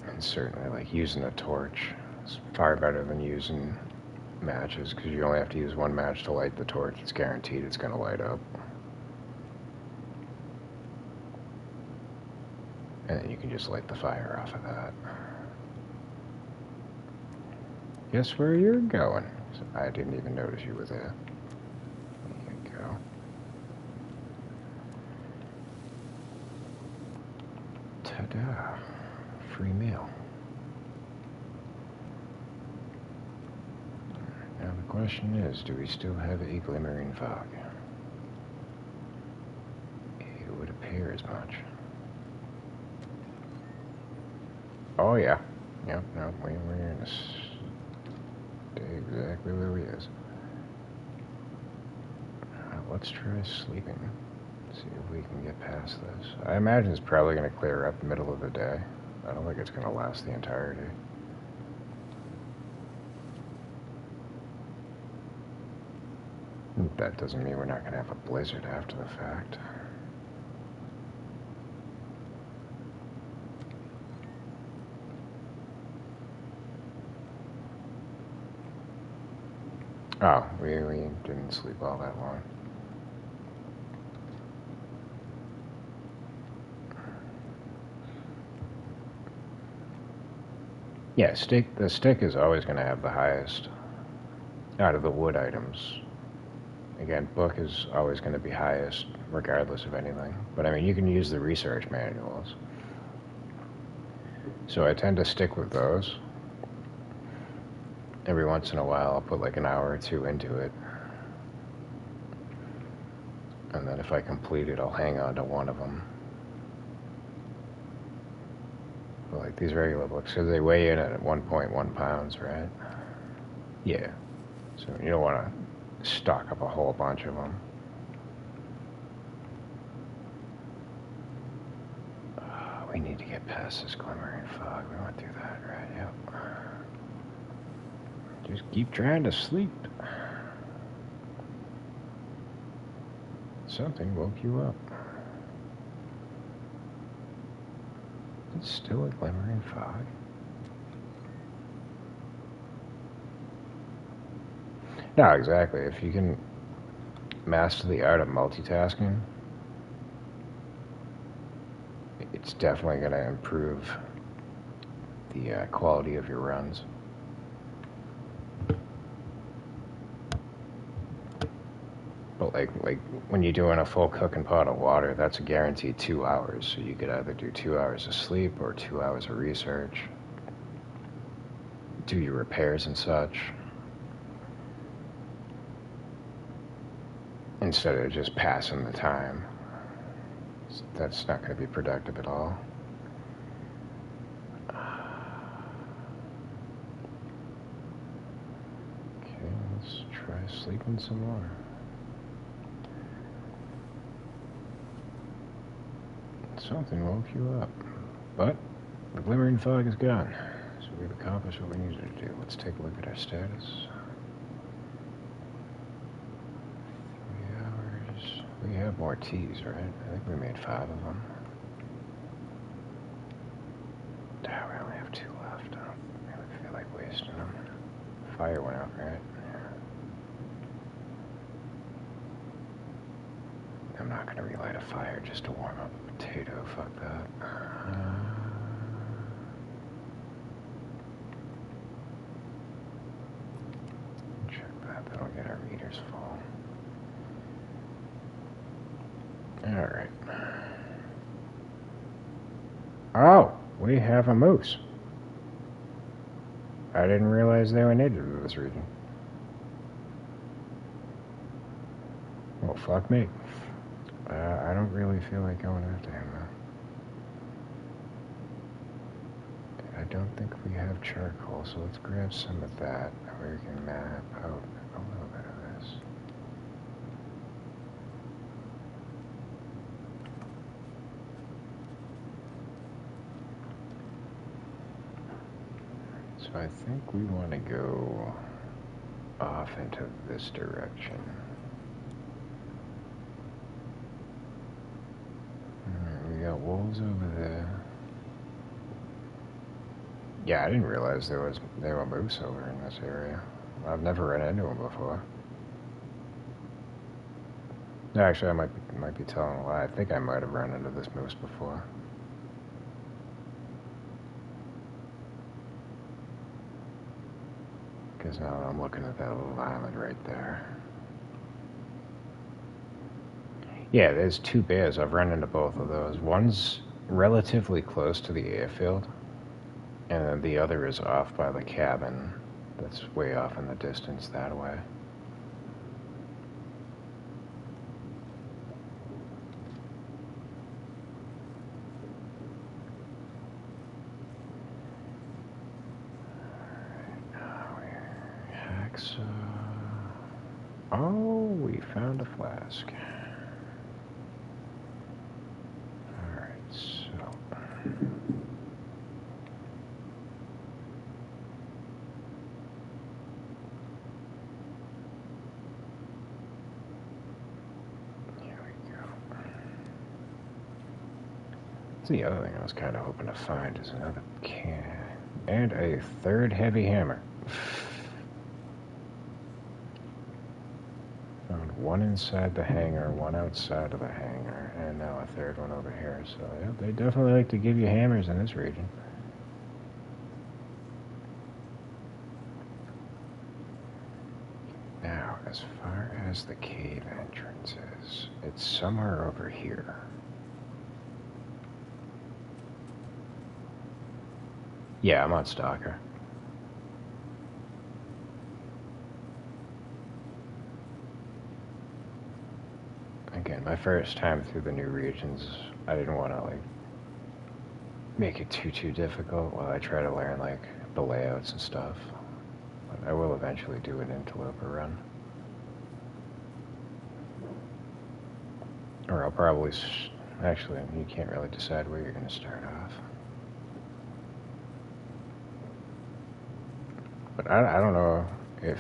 And certainly, like, using a torch is far better than using matches, because you only have to use one match to light the torch. It's guaranteed it's going to light up. And then you can just light the fire off of that. Guess where you're going? I didn't even notice you were there. There you go. Ta-da. Free meal. Now the question is, do we still have a glimmering fog? It would appear as much. Oh yeah. Yep, no, we're in this. Exactly where we is. Let's try sleeping. See if we can get past this. I imagine it's probably going to clear up the middle of the day. I don't think it's going to last the entirety. That doesn't mean we're not going to have a blizzard after the fact. Oh, we didn't sleep all that long. Yeah, the stick is always going to have the highest out of the wood items. Again, book is always going to be highest, regardless of anything. But I mean, you can use the research manuals. So I tend to stick with those. Every once in a while, I'll put like an hour or two into it. And then if I complete it, I'll hang on to one of them. But like these regular books, because they weigh in at 1.1 pounds, right? Yeah. So you don't want to stock up a whole bunch of them. We need to get past this glimmering fog. We went through that, right? Yep. Just keep trying to sleep. Something woke you up. It's still a glimmering fog. No, exactly. If you can master the art of multitasking, it's definitely going to improve the quality of your runs. But like when you're doing a full cooking pot of water, that's a guaranteed 2 hours. So you could either do 2 hours of sleep or 2 hours of research. Do your repairs and such. Instead of just passing the time. That's not going to be productive at all. Okay, let's try sleeping some more. Something woke you up. But the glimmering fog is gone. So we've accomplished what we needed to do. Let's take a look at our status. 3 hours. We have more teas, right? I think we made 5 of them. We only have 2 left. I don't really feel like wasting them. Fire went out, right? I'm not going to relight a fire just to warm up a potato. Fuck that. Check that. That'll get our meters full. Alright. Oh! We have a moose. I didn't realize they were native to this region. Well, fuck me. I don't really feel like going after him, though. I don't think we have charcoal, so let's grab some of that. We can map out a little bit of this. So I think we want to go off into this direction. We got wolves over there. Yeah, I didn't realize there were moose over in this area. I've never run into him before. Actually, I might be telling a lie. I think I might have run into this moose before. Because now I'm looking at that little island right there. Yeah, there's two bears. I've run into both of those. One's relatively close to the airfield, and then the other is off by the cabin. That's way off in the distance that way. Oh, we found a flask. Alright, so... Here we go. That's the other thing I was kind of hoping to find is another can. And a third heavy hammer. Found one inside the hangar, one outside of the hangar, and now a third one over here. So, yeah, they definitely like to give you hammers in this region. Now, as far as the cave entrance is, it's somewhere over here. Yeah, I'm on Stalker. Again, my first time through the new regions, I didn't want to, like, make it too difficult while I try to learn, like, the layouts and stuff. But I will eventually do an interloper run. Or I'll probably... Actually, you can't really decide where you're going to start off. But I don't know if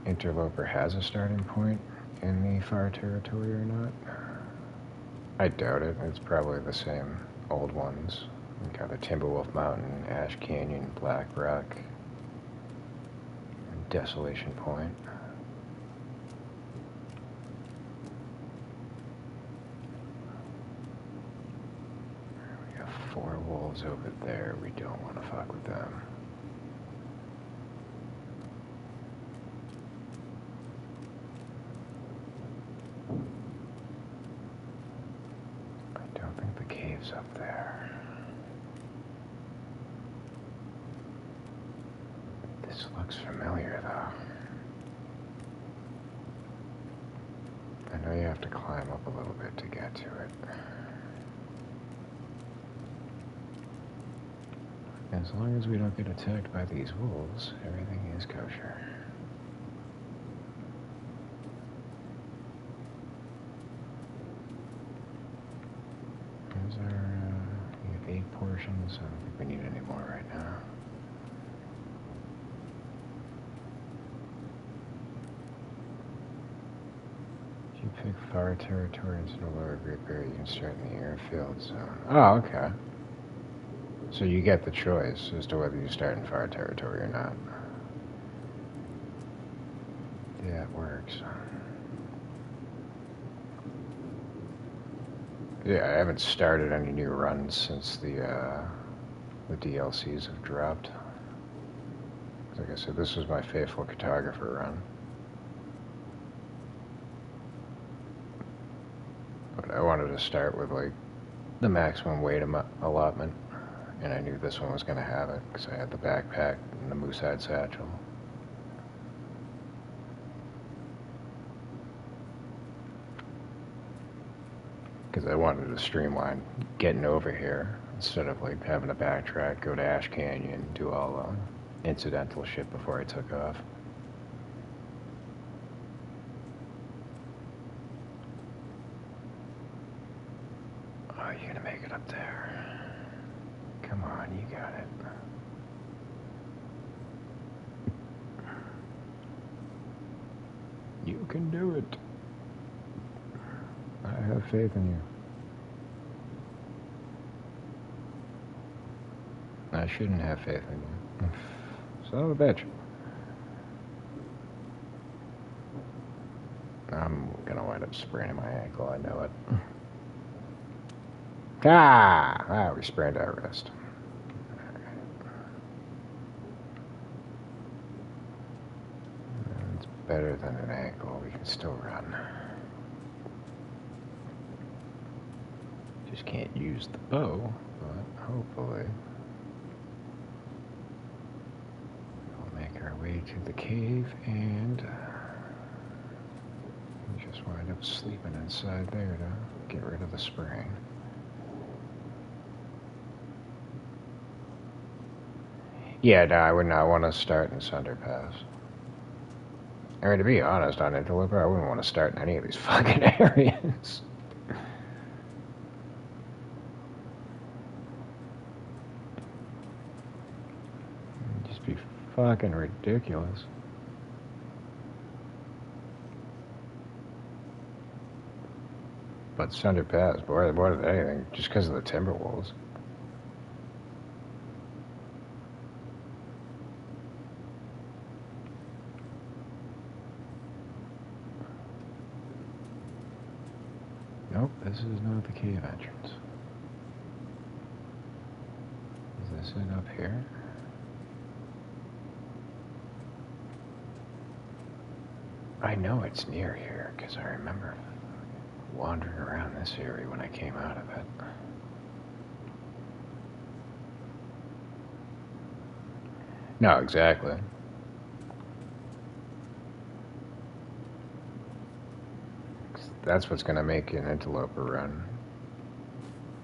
interloper has a starting point in the far territory or not. I doubt it. It's probably the same old ones. You got a Timberwolf Mountain, Ash Canyon, Black Rock, and Desolation Point. We got 4 wolves over there. We don't want to fuck with them. Up there. This looks familiar, though. I know you have to climb up a little bit to get to it. As long as we don't get attacked by these wolves, everything is kosher. We have 8 portions. I don't think we need any more right now. If you pick far territory instead of lower Great Barrier, you can start in the airfield zone. Oh, okay. So you get the choice as to whether you start in far territory or not. Yeah, it works. Yeah, I haven't started any new runs since the DLCs have dropped. Like I said, this was my faithful cartographer run. But I wanted to start with, like, the maximum weight allotment, and I knew this one was going to have it, because I had the backpack and the moose-hide satchel. Because I wanted to streamline getting over here instead of, like, having to backtrack, go to Ash Canyon, do all incidental shit before I took off. Oh, you're gonna make it up there. Come on, you got it. You can do it. I have faith in you. I shouldn't have faith in you. Son of a bitch. I'm gonna wind up spraining my ankle, I know it. We sprained our wrist. It's better than an ankle, we can still run. Just can't use the bow, but hopefully we'll make our way to the cave and just wind up sleeping inside there to get rid of the sprain. Yeah, no, I would not want to start in Sunderpass. I mean, to be honest, on Interloper, I wouldn't want to start in any of these fucking areas. It'd just be fucking ridiculous. But Sunderpass, boy, more than anything, just because of the Timberwolves. Nope, this is not the cave entrance. Is this it up here? I know it's near here, because I remember wandering around this area when I came out of it. No, exactly. That's what's going to make an interloper run.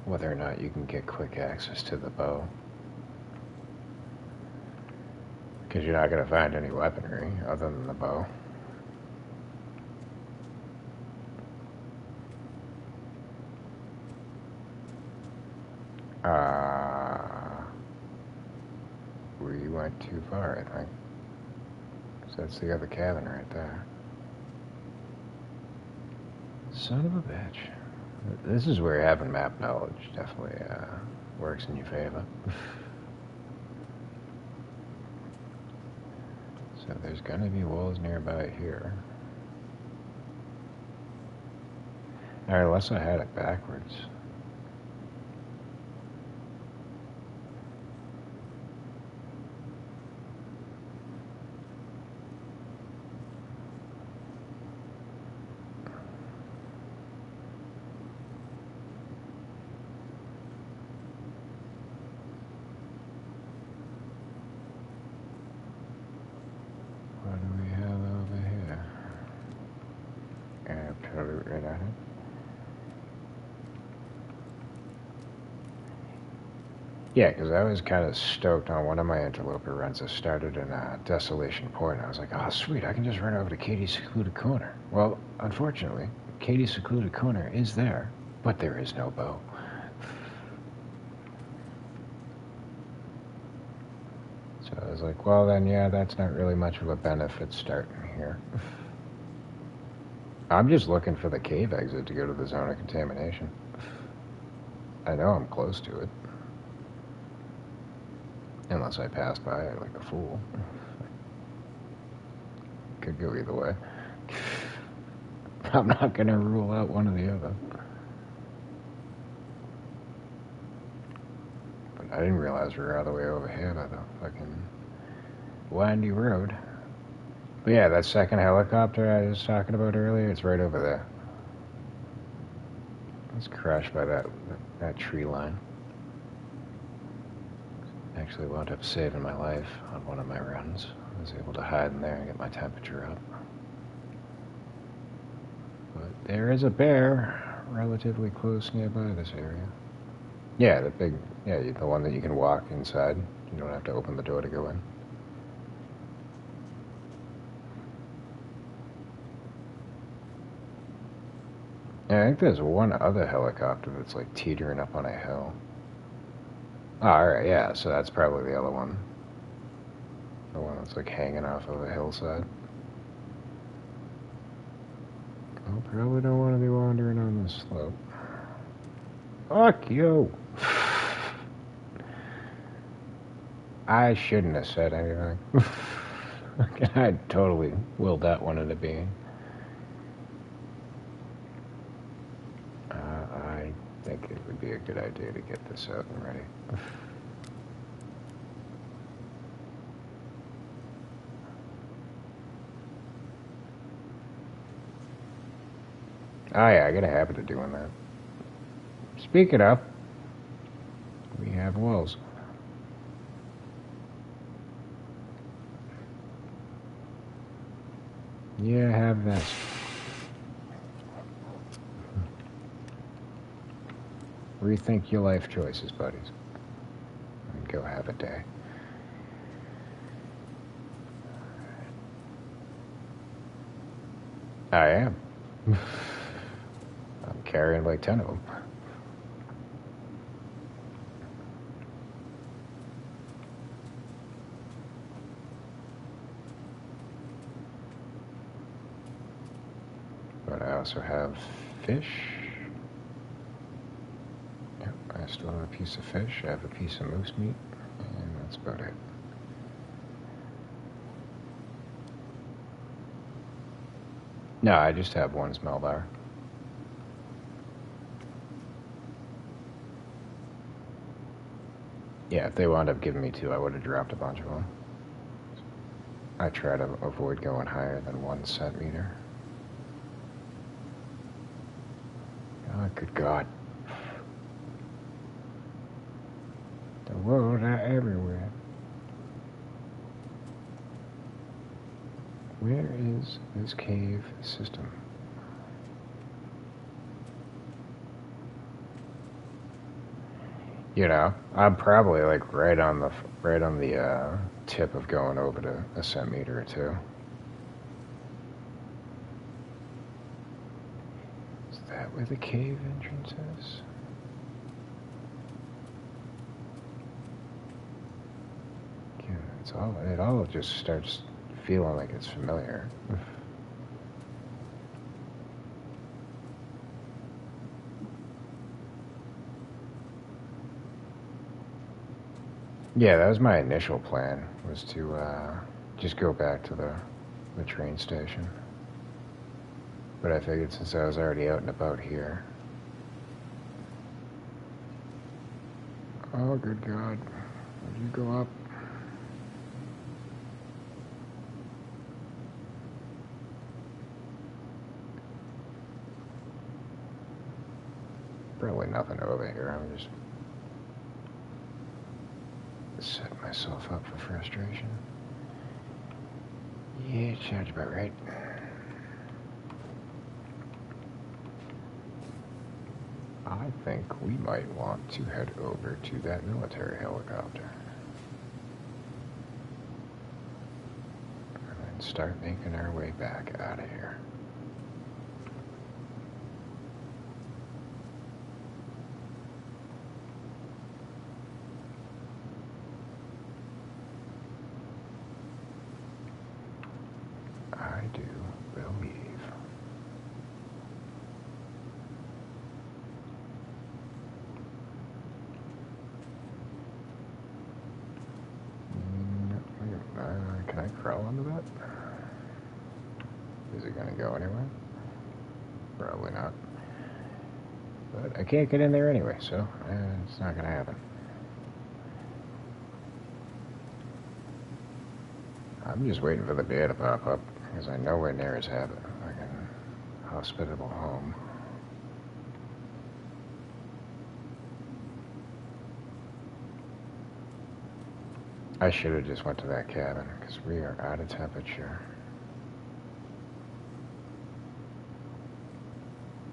Whether or not you can get quick access to the bow. Because you're not going to find any weaponry other than the bow. We went too far, I think. So that's the other cabin right there. Son of a bitch. This is where having map knowledge definitely works in your favor. So there's gonna be walls nearby here. Or unless I had it backwards. What do we have over here? Yeah, totally right at it. Yeah, because I was kind of stoked on one of my interloper runs. I started in Desolation Point. I was like, oh, sweet, I can just run over to Katie's Secluded Corner. Well, unfortunately, Katie's Secluded Corner is there, but there is no bow. So I was like, well, then, yeah, that's not really much of a benefit starting here. I'm just looking for the cave exit to go to the zone of contamination. I know I'm close to it. Unless I pass by it like a fool. Could go either way. I'm not going to rule out one or the other. But I didn't realize we were all the way over here by the fucking windy road. But yeah, that second helicopter I was talking about earlier, it's right over there. It's crashed by that tree line. Actually wound up saving my life on one of my runs. I was able to hide in there and get my temperature up. But there is a bear relatively close nearby this area. Yeah, the one that you can walk inside. You don't have to open the door to go in. Yeah, I think there's one other helicopter that's like teetering up on a hill. Oh, alright, yeah, so that's probably the other one. The one that's like hanging off of a hillside. I probably don't want to be wandering on this slope. Fuck you! I shouldn't have said anything. I totally willed that one into being. think it would be a good idea to get this out and ready. Oh yeah, I get a habit of doing that. Speaking of, we have wolves. Yeah, have this. Rethink your life choices, buddies. And go have a day. I am. I'm carrying like 10 of them. But I also have fish. Yep, I still have a piece of fish. I have a piece of moose meat. And that's about it. No, I just have one smell bar. Yeah, if they wound up giving me two, I would have dropped a bunch of them. I try to avoid going higher than 1 centimeter. Oh, good God. The wolves are everywhere. Where is this cave system? You know, I'm probably like right on the tip of going over to a centimeter or two. Is that where the cave entrance is? Yeah, it all just starts feeling like it's familiar. Yeah, that was my initial plan, was to just go back to the train station. But I figured since I was already out and about here. Oh, good God. Would you go up? Probably nothing over here. I'm just setting myself up for frustration. Yeah, it sounds about right. I think we might want to head over to that military helicopter. And then start making our way back out of here. I do believe. Can I crawl under that? Is it going to go anywhere? Probably not. But I can't get in there anyway, so it's not going to happen. I'm just waiting for the bear to pop up, because I know where near his habit. Like a hospitable home. I should have just went to that cabin, because we are out of temperature.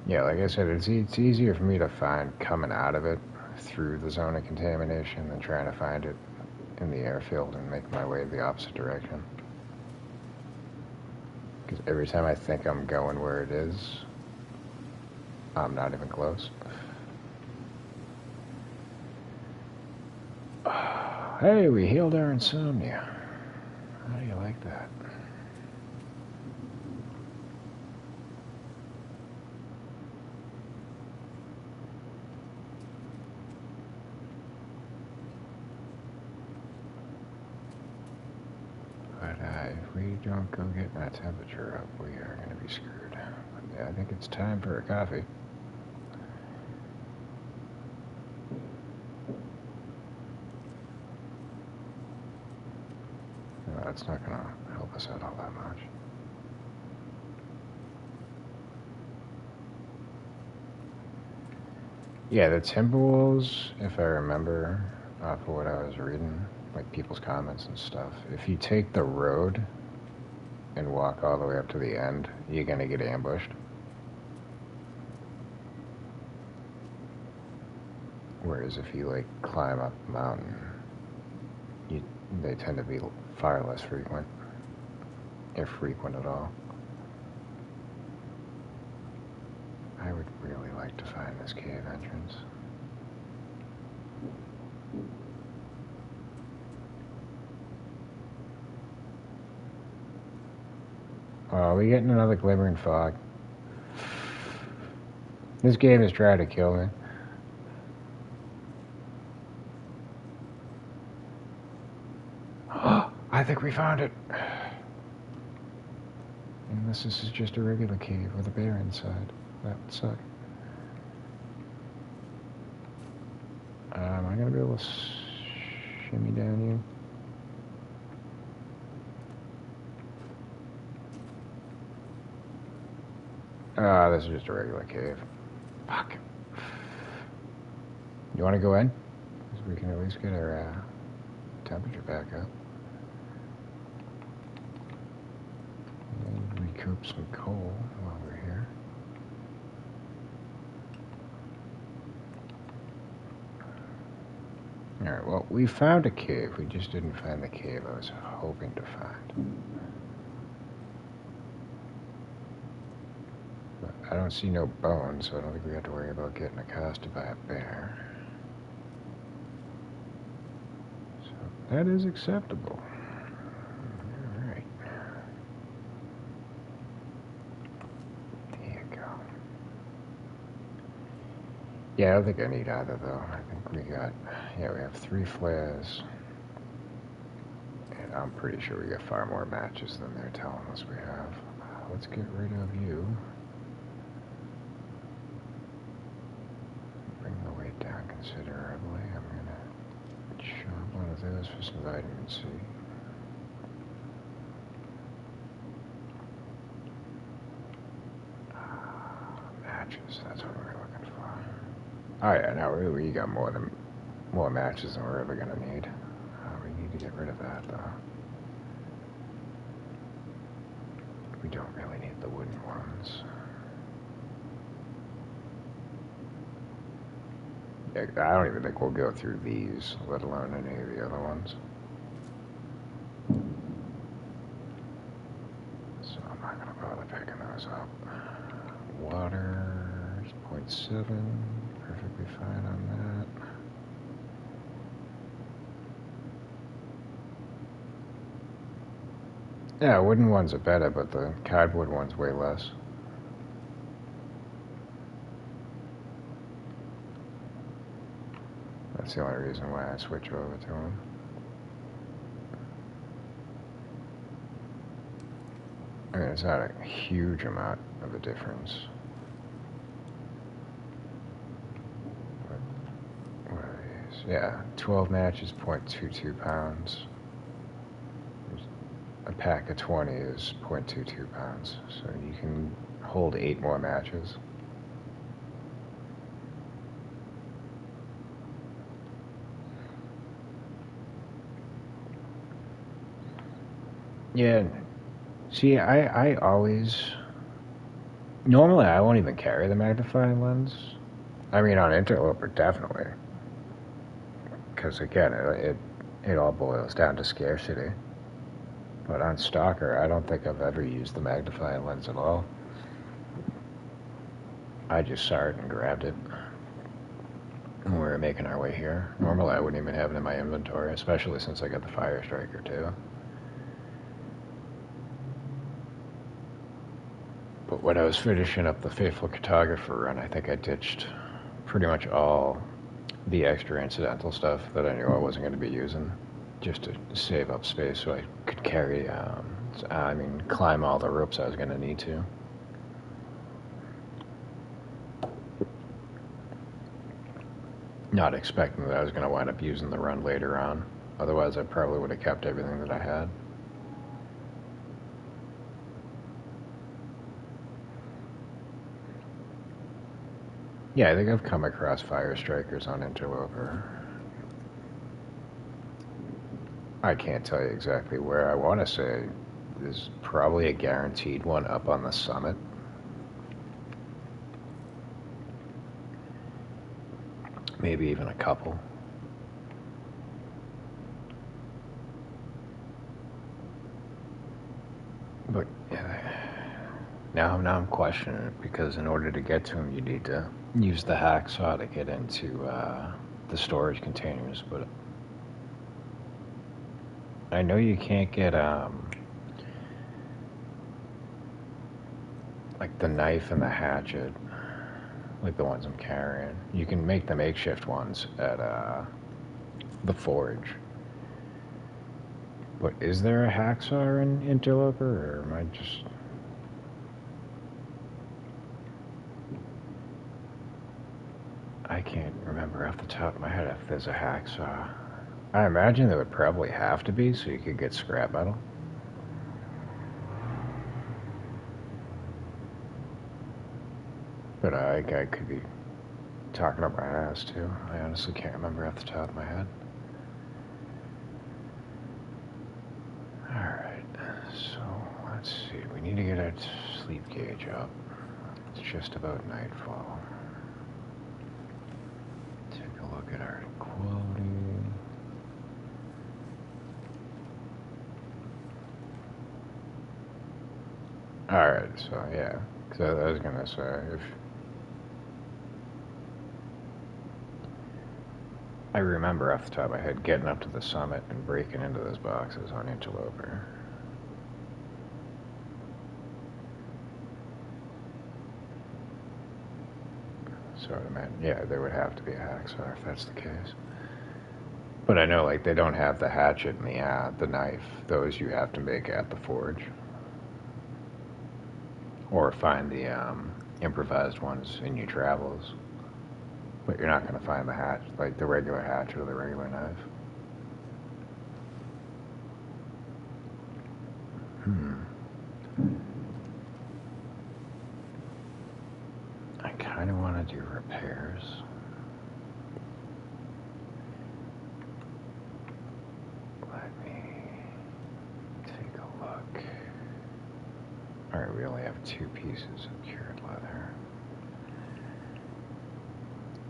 Yeah, like I said, it's easier for me to find coming out of it through the zone of contamination than trying to find it in the airfield and make my way the opposite direction. Because every time I think I'm going where it is, I'm not even close. Hey, we healed our insomnia. How do you like that? But if we don't go get my temperature up, we are going to be screwed. But yeah, I think it's time for a coffee. it's not gonna help us out all that much. Yeah, the Timberwolves, if I remember off of what I was reading, like people's comments and stuff, if you take the road and walk all the way up to the end, you're gonna get ambushed. Whereas if you like climb up the mountain, they tend to be far less frequent, if frequent at all. I would really like to find this cave entrance. Oh, are we getting another glimmering fog? This game is trying to kill me. I think we found it. Unless this is just a regular cave with a bear inside. That would suck. Am I gonna be able to shimmy down here? Ah, this is just a regular cave. Fuck. You want to go in? Because we can at least get our temperature back up. And recoup some coal while we're here. Alright, well, we found a cave. We just didn't find the cave I was hoping to find. But I don't see no bones, so I don't think we have to worry about getting accosted by a bear. So that is acceptable. Alright. There you go. Yeah, I don't think I need either, though. I think we got... Yeah, we have 3 flares. And I'm pretty sure we got far more matches than they're telling us we have. Let's get rid of you. Bring the weight down considerably. I'm gonna chop one of those for some vitamin C. Matches, that's what we're looking for. Oh yeah, no, we got more matches than we're ever gonna need. We need to get rid of that though. We don't really need the wooden ones. I don't even think we'll go through these, let alone any of the other ones. So I'm not gonna bother picking those up. Water is 0.7, perfectly fine on that. Yeah, wooden ones are better, but the cardboard one's way less. That's the only reason why I switch over to them. I mean, it's not a huge amount of a difference. What are these? Yeah, 12 matches, 0.22 pounds. A pack of 20 is 0.22 pounds, so you can hold 8 more matches. Yeah, see, I always... Normally, I won't even carry the magnifying lens. I mean, on Interloper, definitely. Because, again, it all boils down to scarcity. But on Stalker, I don't think I've ever used the magnifying lens at all. I just saw it and grabbed it when we were making our way here. Normally, I wouldn't even have it in my inventory, especially since I got the Fire Striker, too. But when I was finishing up the Faithful Cartographer run, I think I ditched pretty much all the extra incidental stuff that I knew I wasn't going to be using, just to save up space so I could carry, climb all the ropes I was going to need to. Not expecting that I was going to wind up using the run later on. Otherwise, I probably would have kept everything that I had. Yeah, I think I've come across fire strikers on Interloper. I can't tell you exactly where. I want to say there's probably a guaranteed one up on the summit. Maybe even a couple. But yeah, now I'm questioning it because in order to get to them, you need to use the hacksaw to get into the storage containers. But I know you can't get like the knife and the hatchet, like the ones I'm carrying. You can make the makeshift ones at the forge. But is there a hacksaw in Interloper, or am I just... I can't remember off the top of my head if there's a hacksaw. I imagine there would probably have to be so you could get scrap metal. But I could be talking up my ass too. I honestly can't remember off the top of my head. Alright, so let's see. We need to get our sleep gauge up. It's just about nightfall. Take a look at our quality. Alright, so yeah. Because I was gonna say, if I remember off the top of my head getting up to the summit and breaking into those boxes on Interloper. So I meant, yeah, there would have to be a hacksaw if that's the case. But I know, like, they don't have the hatchet and the knife. Those you have to make at the forge. Or find the improvised ones in your travels. But you're not going to find the hatch, like the regular hatchet or the regular knife. I kind of want to do repairs. Let me take a look. Alright, we only have 2 pieces of cured leather.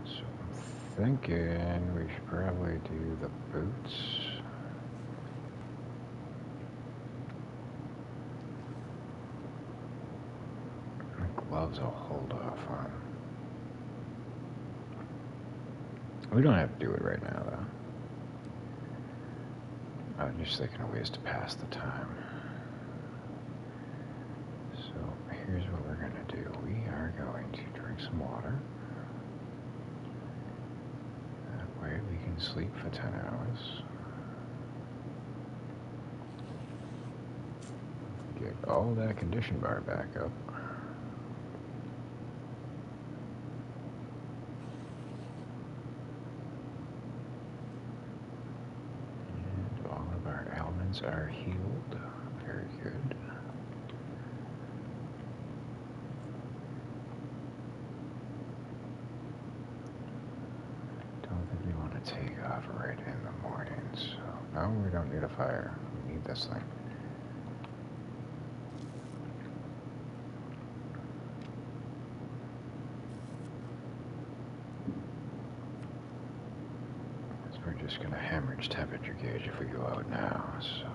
So I'm thinking we should probably do the boots. The gloves I'll hold off on. We don't have to do it right now, though. I'm just thinking of ways to pass the time. So here's what we're going to do. We are going to drink some water. That way we can sleep for 10 hours. Get all that condition bar back up. And all of our ailments are healed. Very good. Don't think we want to take off right in the morning, so no, we don't need a fire. We need this thing. We're just going to hemorrhage temperature gauge if we go out now, so...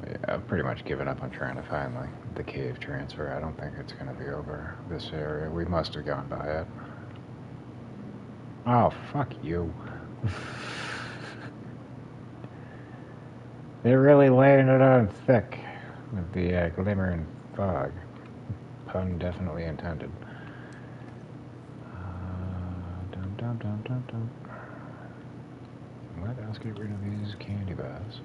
Yeah, I've pretty much given up on trying to find, like, the cave transfer. I don't think it's going to be over this area. We must have gone by it. Oh, fuck you. They're really laying it on thick with the glimmering fog. Pun definitely intended. Let us get rid of these candy bars.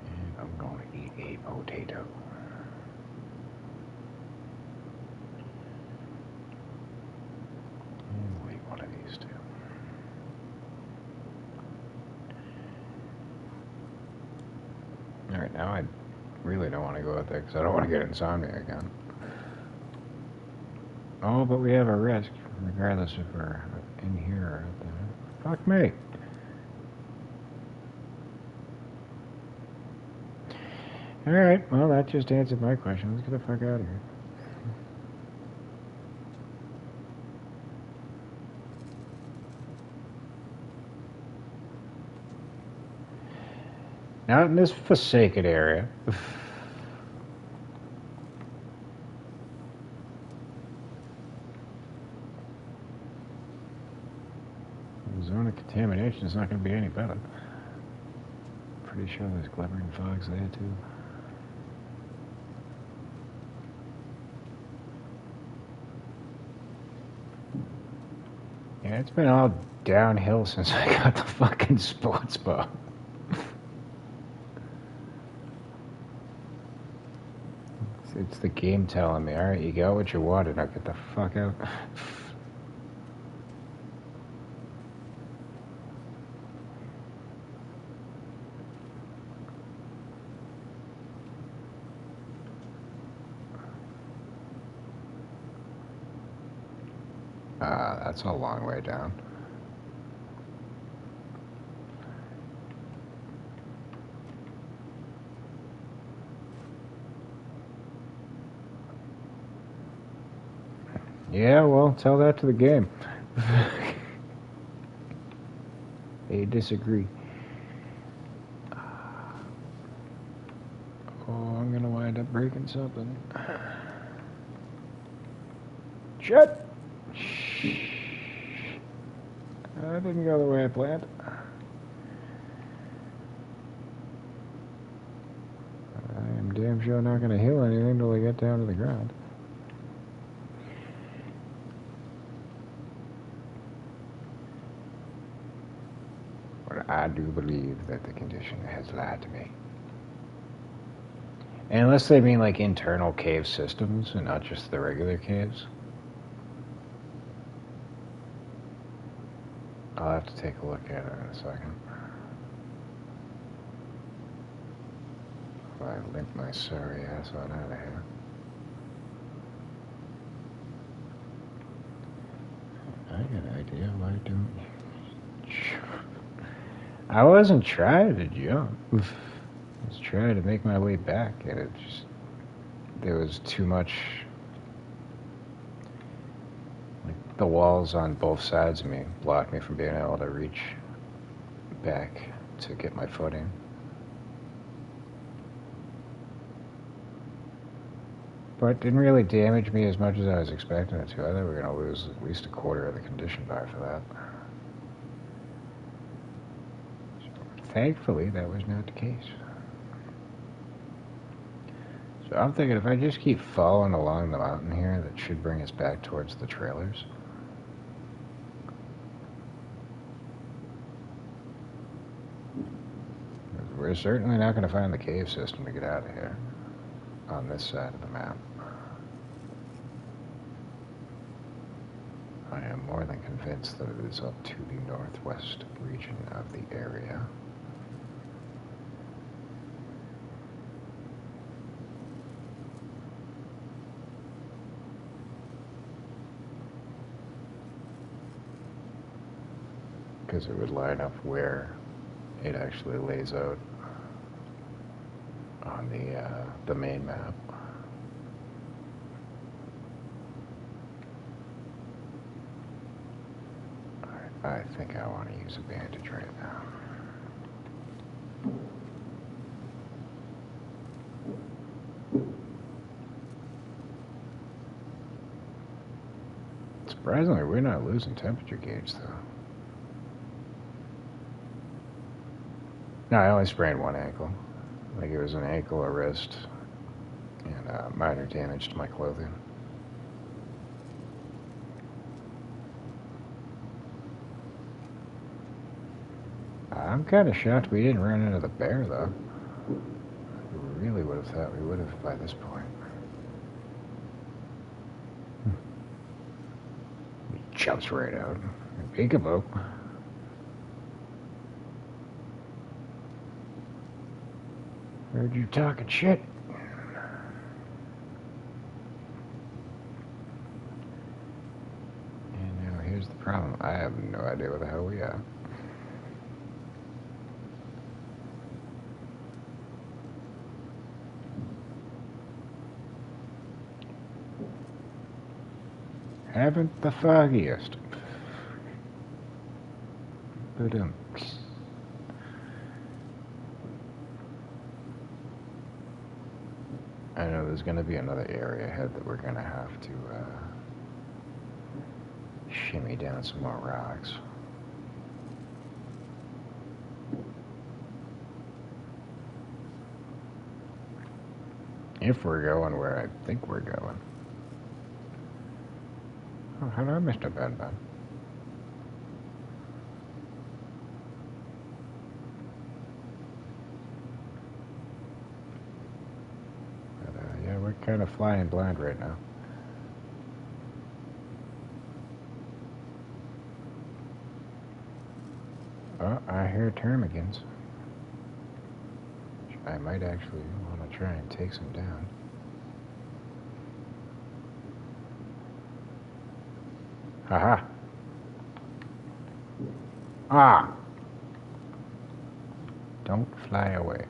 And I'm going to eat a potato. And we'll eat one of these two. Right now, I really don't want to go out there because I don't want to get insomnia again. Oh, but we have a risk, regardless if we're in here or out there. Fuck me. Alright, well, that just answered my question. Let's get the fuck out of here. Not in this forsaken area. The zone of contamination is not going to be any better. Pretty sure there's glimmering fogs there, too. Yeah, it's been all downhill since I got the fucking sports bar. It's the game telling me, alright, you got what you wanted, now get the fuck out. That's a long way down. Yeah, well, tell that to the game. They disagree. Oh, I'm gonna wind up breaking something. Shut! That didn't go the way I planned. I am damn sure not gonna heal anything till I get down to the ground. But I do believe that the condition has lied to me. And unless they mean like internal cave systems and not just the regular caves. I'll have to take a look at it in a second. If I limp my sorry ass on out of here. I got an idea. Why don't you? I wasn't trying to jump. I was trying to make my way back, and it just there was too much. Like the walls on both sides of me blocked me from being able to reach back to get my footing. But it didn't really damage me as much as I was expecting it to. I thought we were going to lose at least a quarter of the condition bar for that. Thankfully, that was not the case. So I'm thinking if I just keep following along the mountain here, that should bring us back towards the trailers. We're certainly not going to find the cave system to get out of here on this side of the map. I am more than convinced that it is up to the northwest region of the area. Because it would line up where it actually lays out on the main map. I think I want to use a bandage right now. Surprisingly, we're not losing temperature gauge, though. No, I only sprained one ankle. Like it was an ankle, a wrist, and minor damage to my clothing. I'm kind of shocked we didn't run into the bear, though. I really would have thought we would have by this point. He jumps right out. Peekaboo. Heard you talking shit. And now here's the problem. I have no idea where the hell we are. Haven't the foggiest. But I know there's going to be another area ahead that we're going to have to shimmy down some more rocks. If we're going where I think we're going. Oh, hello, Mr. Ben Ben. But, yeah, we're kind of flying blind right now. Oh, I hear ptarmigans. I might actually want to try and take some down. Haha. Ah! Don't fly away.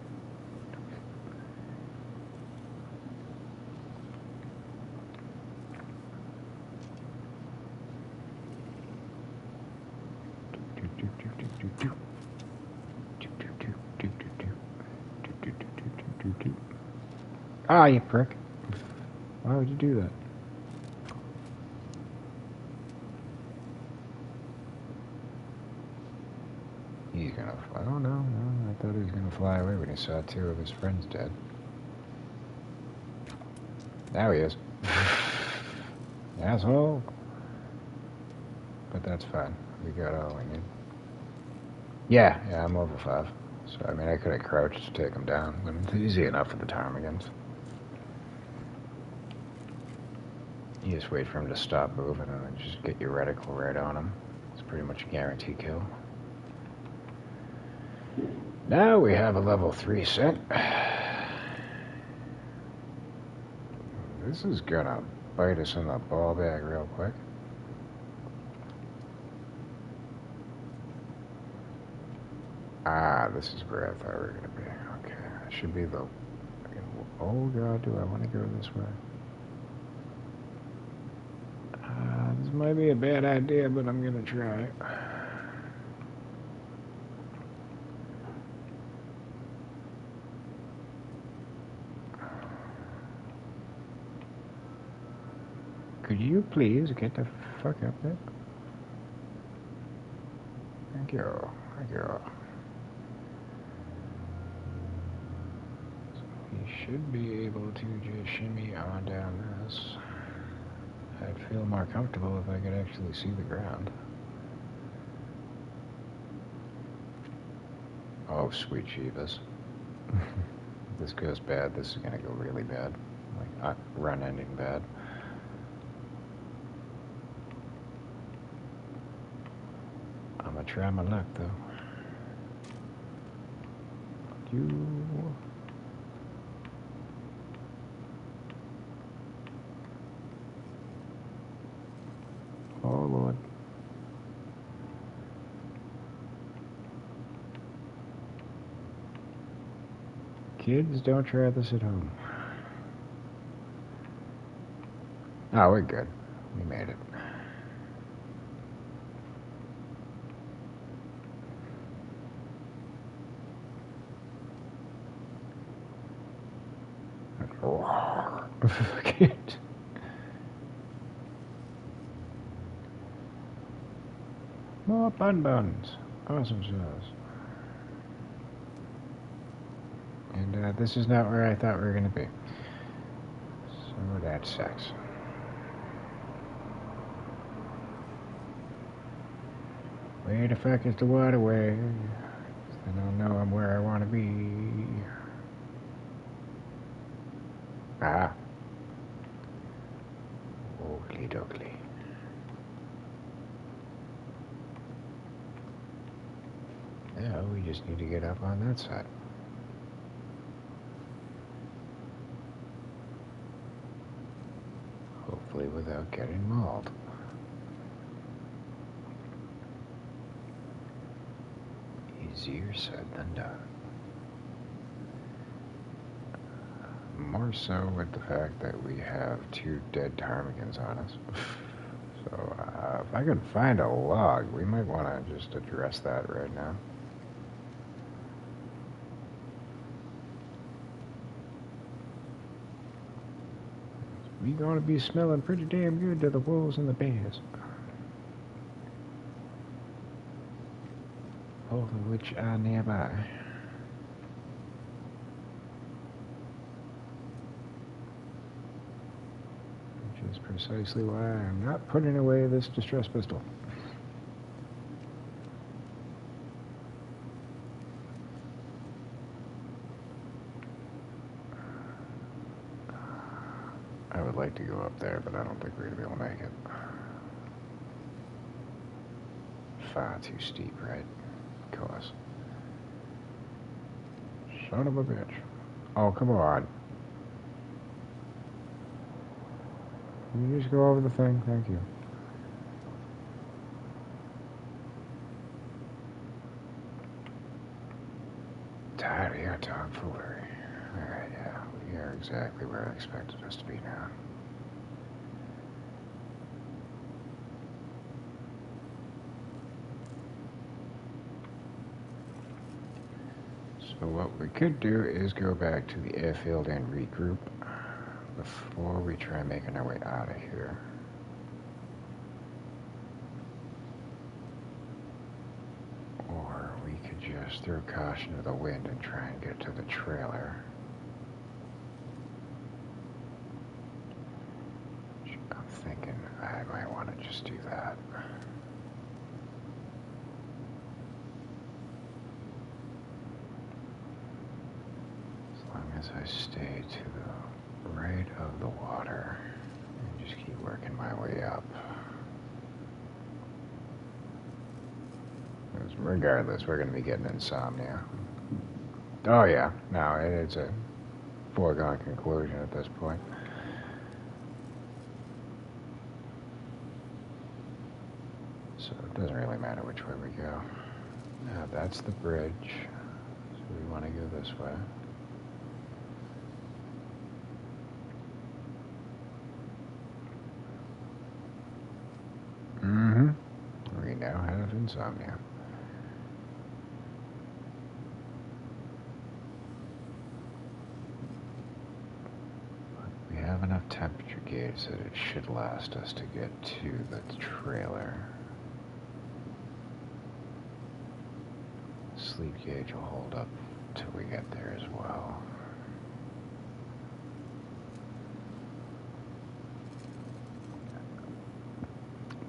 Ah, you prick. Why would you do that? He's gonna fly. Oh, no. I thought he was gonna fly away when he saw two of his friends dead. Now he is. Asshole. But that's fine. We got all we need. Yeah, I'm over 5. So, I mean, I could have crouched to take him down, but it's easy enough for the ptarmigans. You just wait for him to stop moving and then just get your reticle right on him. It's pretty much a guarantee kill. Now we have a level 3 scent. This is gonna bite us in the ball bag real quick. Ah, this is where I thought we were gonna be. Okay, that should be the... Oh god, do I want to go this way? This might be a bad idea, but I'm gonna try. Could you please get the fuck up there? Thank you. Thank you. So we should be able to just shimmy on down this. I'd feel more comfortable if I could actually see the ground. Oh, sweet Jeebus. If this goes bad, this is gonna go really bad. Like, run ending bad. I'm gonna try my luck, though. Oh, Lord. Kids, don't try this at home. Oh, we're good. We made it. Kid. More buns. Awesome sauce. And this is not where I thought we were going to be. So that sucks. Where the fuck is the waterway? I don't know I'm where I want to be. Ah. Oakley dokley. Yeah, we just need to get up on that side. without getting mauled. Easier said than done. More so with the fact that we have 2 dead ptarmigans on us. So if I can find a log, we might want to just address that right now. We're going to be smelling pretty damn good to the wolves and the bears. All of which are nearby. Which is precisely why I'm not putting away this distress pistol. I would like to go up there, but I don't think we're going to be able to make it. Far too steep, right? Of course. Son of a bitch. Oh, come on. Can you just go over the thing? Thank you. Tired of your tomfoolery. Alright, yeah. We are exactly where I expected us to be now. So what we could do is go back to the airfield and regroup before we try making our way out of here. Or we could just throw caution to the wind and try and get to the trailer. I'm thinking I might want to just do that. As long as I stay to the right of the water and just keep working my way up. Because regardless, we're going to be getting insomnia. Oh yeah, no, it's a foregone conclusion at this point. So it doesn't really matter which way we go. Now that's the bridge, so we want to go this way. We now have insomnia. We have enough temperature gauge that it should last us to get to the trailer. Sleep gauge will hold up till we get there as well.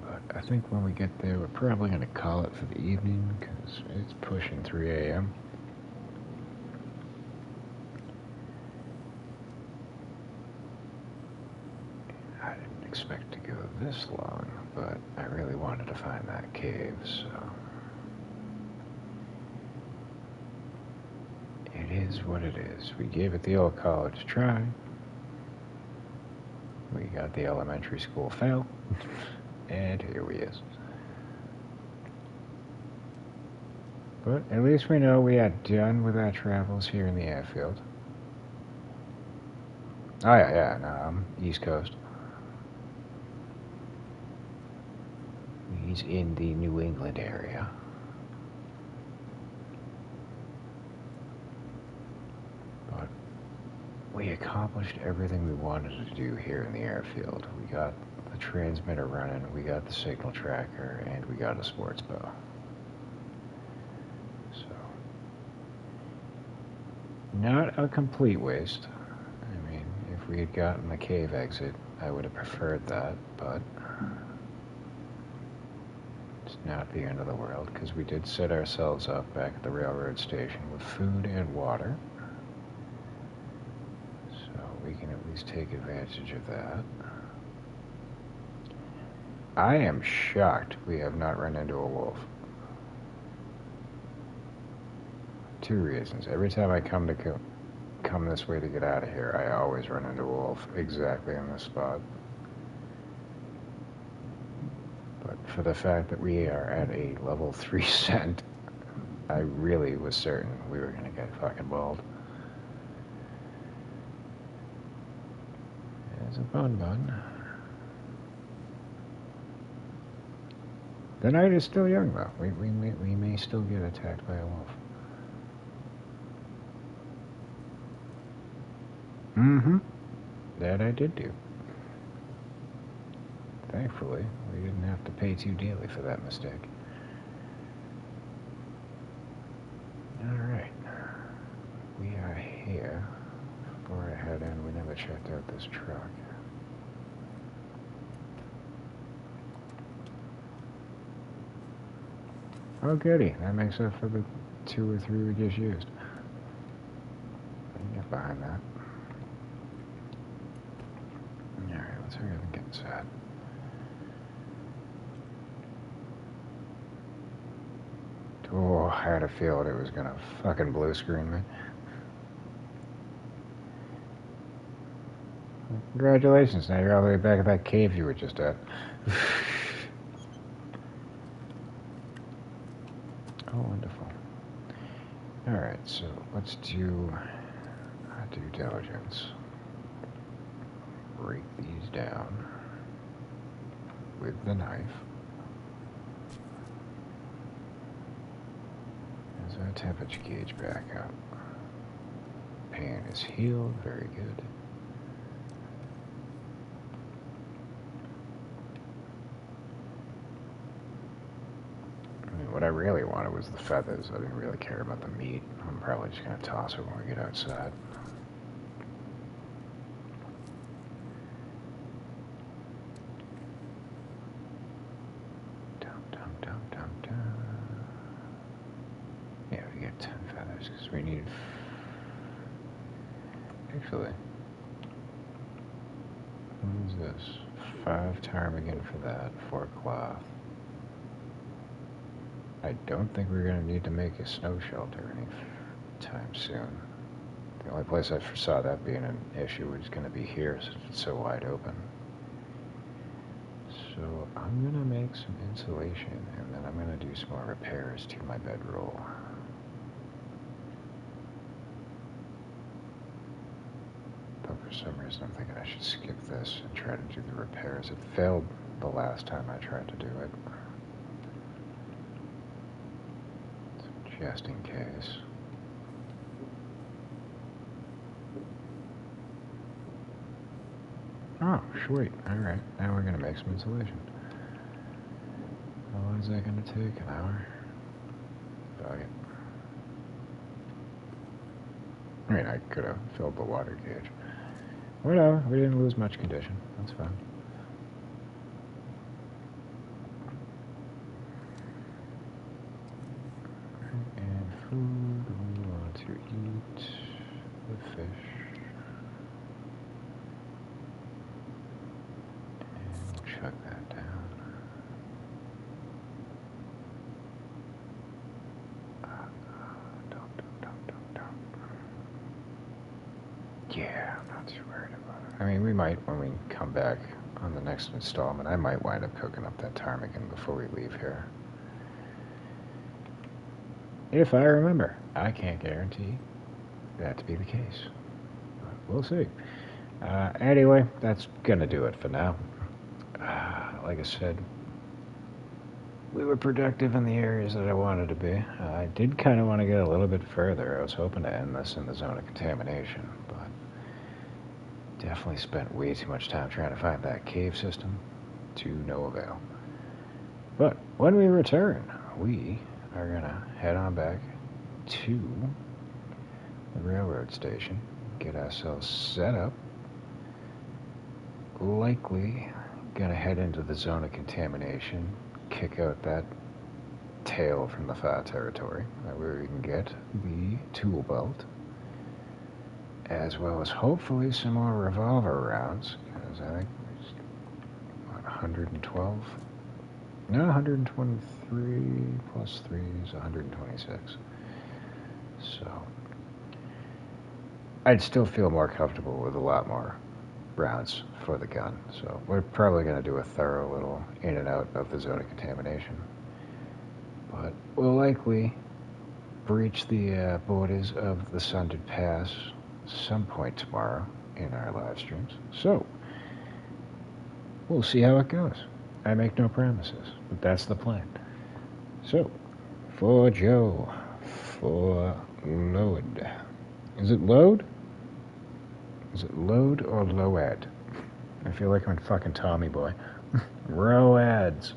But I think when we get there, we're probably going to call it for the evening because it's pushing 3 a.m. I didn't expect to go this long, but I really wanted to find that cave, so it is what it is. We gave it the old college try. We got the elementary school fail, and here we is. But at least we know we are done with our travels here in the airfield. Oh yeah, no, I'm East Coast. He's in the New England area. But we accomplished everything we wanted to do here in the airfield. We got the transmitter running, we got the signal tracker, and we got a sports bow. So, not a complete waste. I mean, if we had gotten the cave exit, I would have preferred that, but it's not the end of the world, because we did set ourselves up back at the railroad station with food and water. So we can at least take advantage of that. I am shocked we have not run into a wolf. 2 reasons. Every time I come this way to get out of here, I always run into a wolf exactly in this spot. for the fact that we are at a level 3 scent, I really was certain we were going to get fucking bald. There's a bun. The night is still young, though. We may still get attacked by a wolf. Mm-hmm. That I did do. Thankfully, we didn't have to pay too dearly for that mistake. Alright. We are here. Before I head in, we never checked out this truck. Oh goody, that makes up for the 2 or 3 we just used. I can get behind that. Alright, let's hurry up and get inside. Oh, I had a feeling it was gonna fucking blue screen me. Congratulations, now you're all the way back at that cave you were just at. Oh, wonderful. Alright, so let's do our due diligence. Break these down with the knife. There's our temperature gauge back up. Pain is healed, very good. What I really wanted was the feathers. I didn't really care about the meat. I'm probably just going to toss it when we get outside. Yeah, we get 10 feathers because we need... Actually, what is this? 5 ptarmigan for that, 4 cloth. I don't think we're going to need to make a snow shelter anytime soon. The only place I foresaw that being an issue was going to be here since it's so wide open. So I'm going to make some insulation and then I'm going to do some more repairs to my bedroll. But for some reason I'm thinking I should skip this and try to do the repairs. It failed the last time I tried to do it. Just in case. Oh, sweet. Alright, now we're going to make some insulation. How long is that going to take? An hour? Dog it. I mean, I could have filled the water gauge. Whatever, we didn't lose much condition. That's fine. And food, we want to eat the fish. And we'll chug that down. Yeah, I'm not too worried about it. I mean, we might, when we come back on the next installment, I might wind up cooking up that ptarmigan before we leave here. If I remember. I can't guarantee that to be the case. But we'll see. Anyway, that's gonna do it for now. Like I said, we were productive in the areas that I wanted to be. I did kind of want to get a little bit further. I was hoping to end this in the zone of contamination, but definitely spent way too much time trying to find that cave system to no avail. But when we return, we are going to head on back to the railroad station, get ourselves set up, likely going to head into the zone of contamination, kick out that tail from the far territory, where we can get the tool belt, as well as hopefully some more revolver rounds, because I think it's, what, 112? No, 123 plus 3 is 126. So I'd still feel more comfortable with a lot more rounds for the gun. So we're probably going to do a thorough little in and out of the zone of contamination. But we'll likely breach the borders of the Sundered Pass some point tomorrow in our live streams. So we'll see how it goes. I make no promises, but that's the plan. So, for Joe, for load. Is it load? Is it load or load? I feel like I'm fucking Tommy Boy. Roads.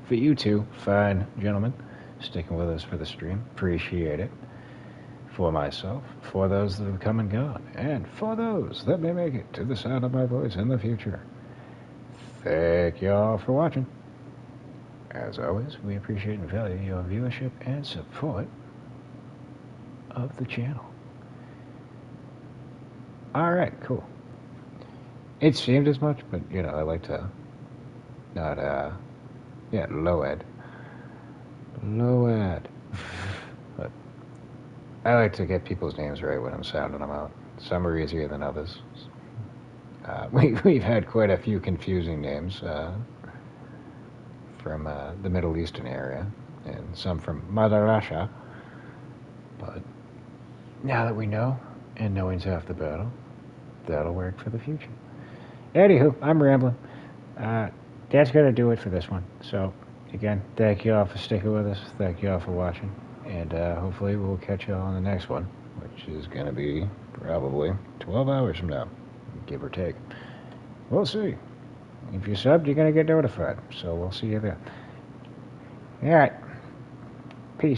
For you two, fine gentlemen, sticking with us for the stream. Appreciate it. For myself, for those that have come and gone, and for those that may make it to the sound of my voice in the future. Thank y'all for watching. As always, we appreciate and value your viewership and support of the channel. Alright, cool. It seemed as much, but, you know, I like to not, yeah, load. But I like to get people's names right when I'm sounding them out. Some are easier than others. We've had quite a few confusing names from the Middle Eastern area, and some from Mother Russia. But now that we know, and knowing's half the battle, that'll work for the future. Anywho, I'm rambling. That's going to do it for this one. So, again, thank you all for sticking with us. Thank you all for watching. And hopefully we'll catch you all on the next one, which is going to be probably 12 hours from now, give or take. We'll see. If you subbed, you're going to get notified. So we'll see you there. All right. Peace.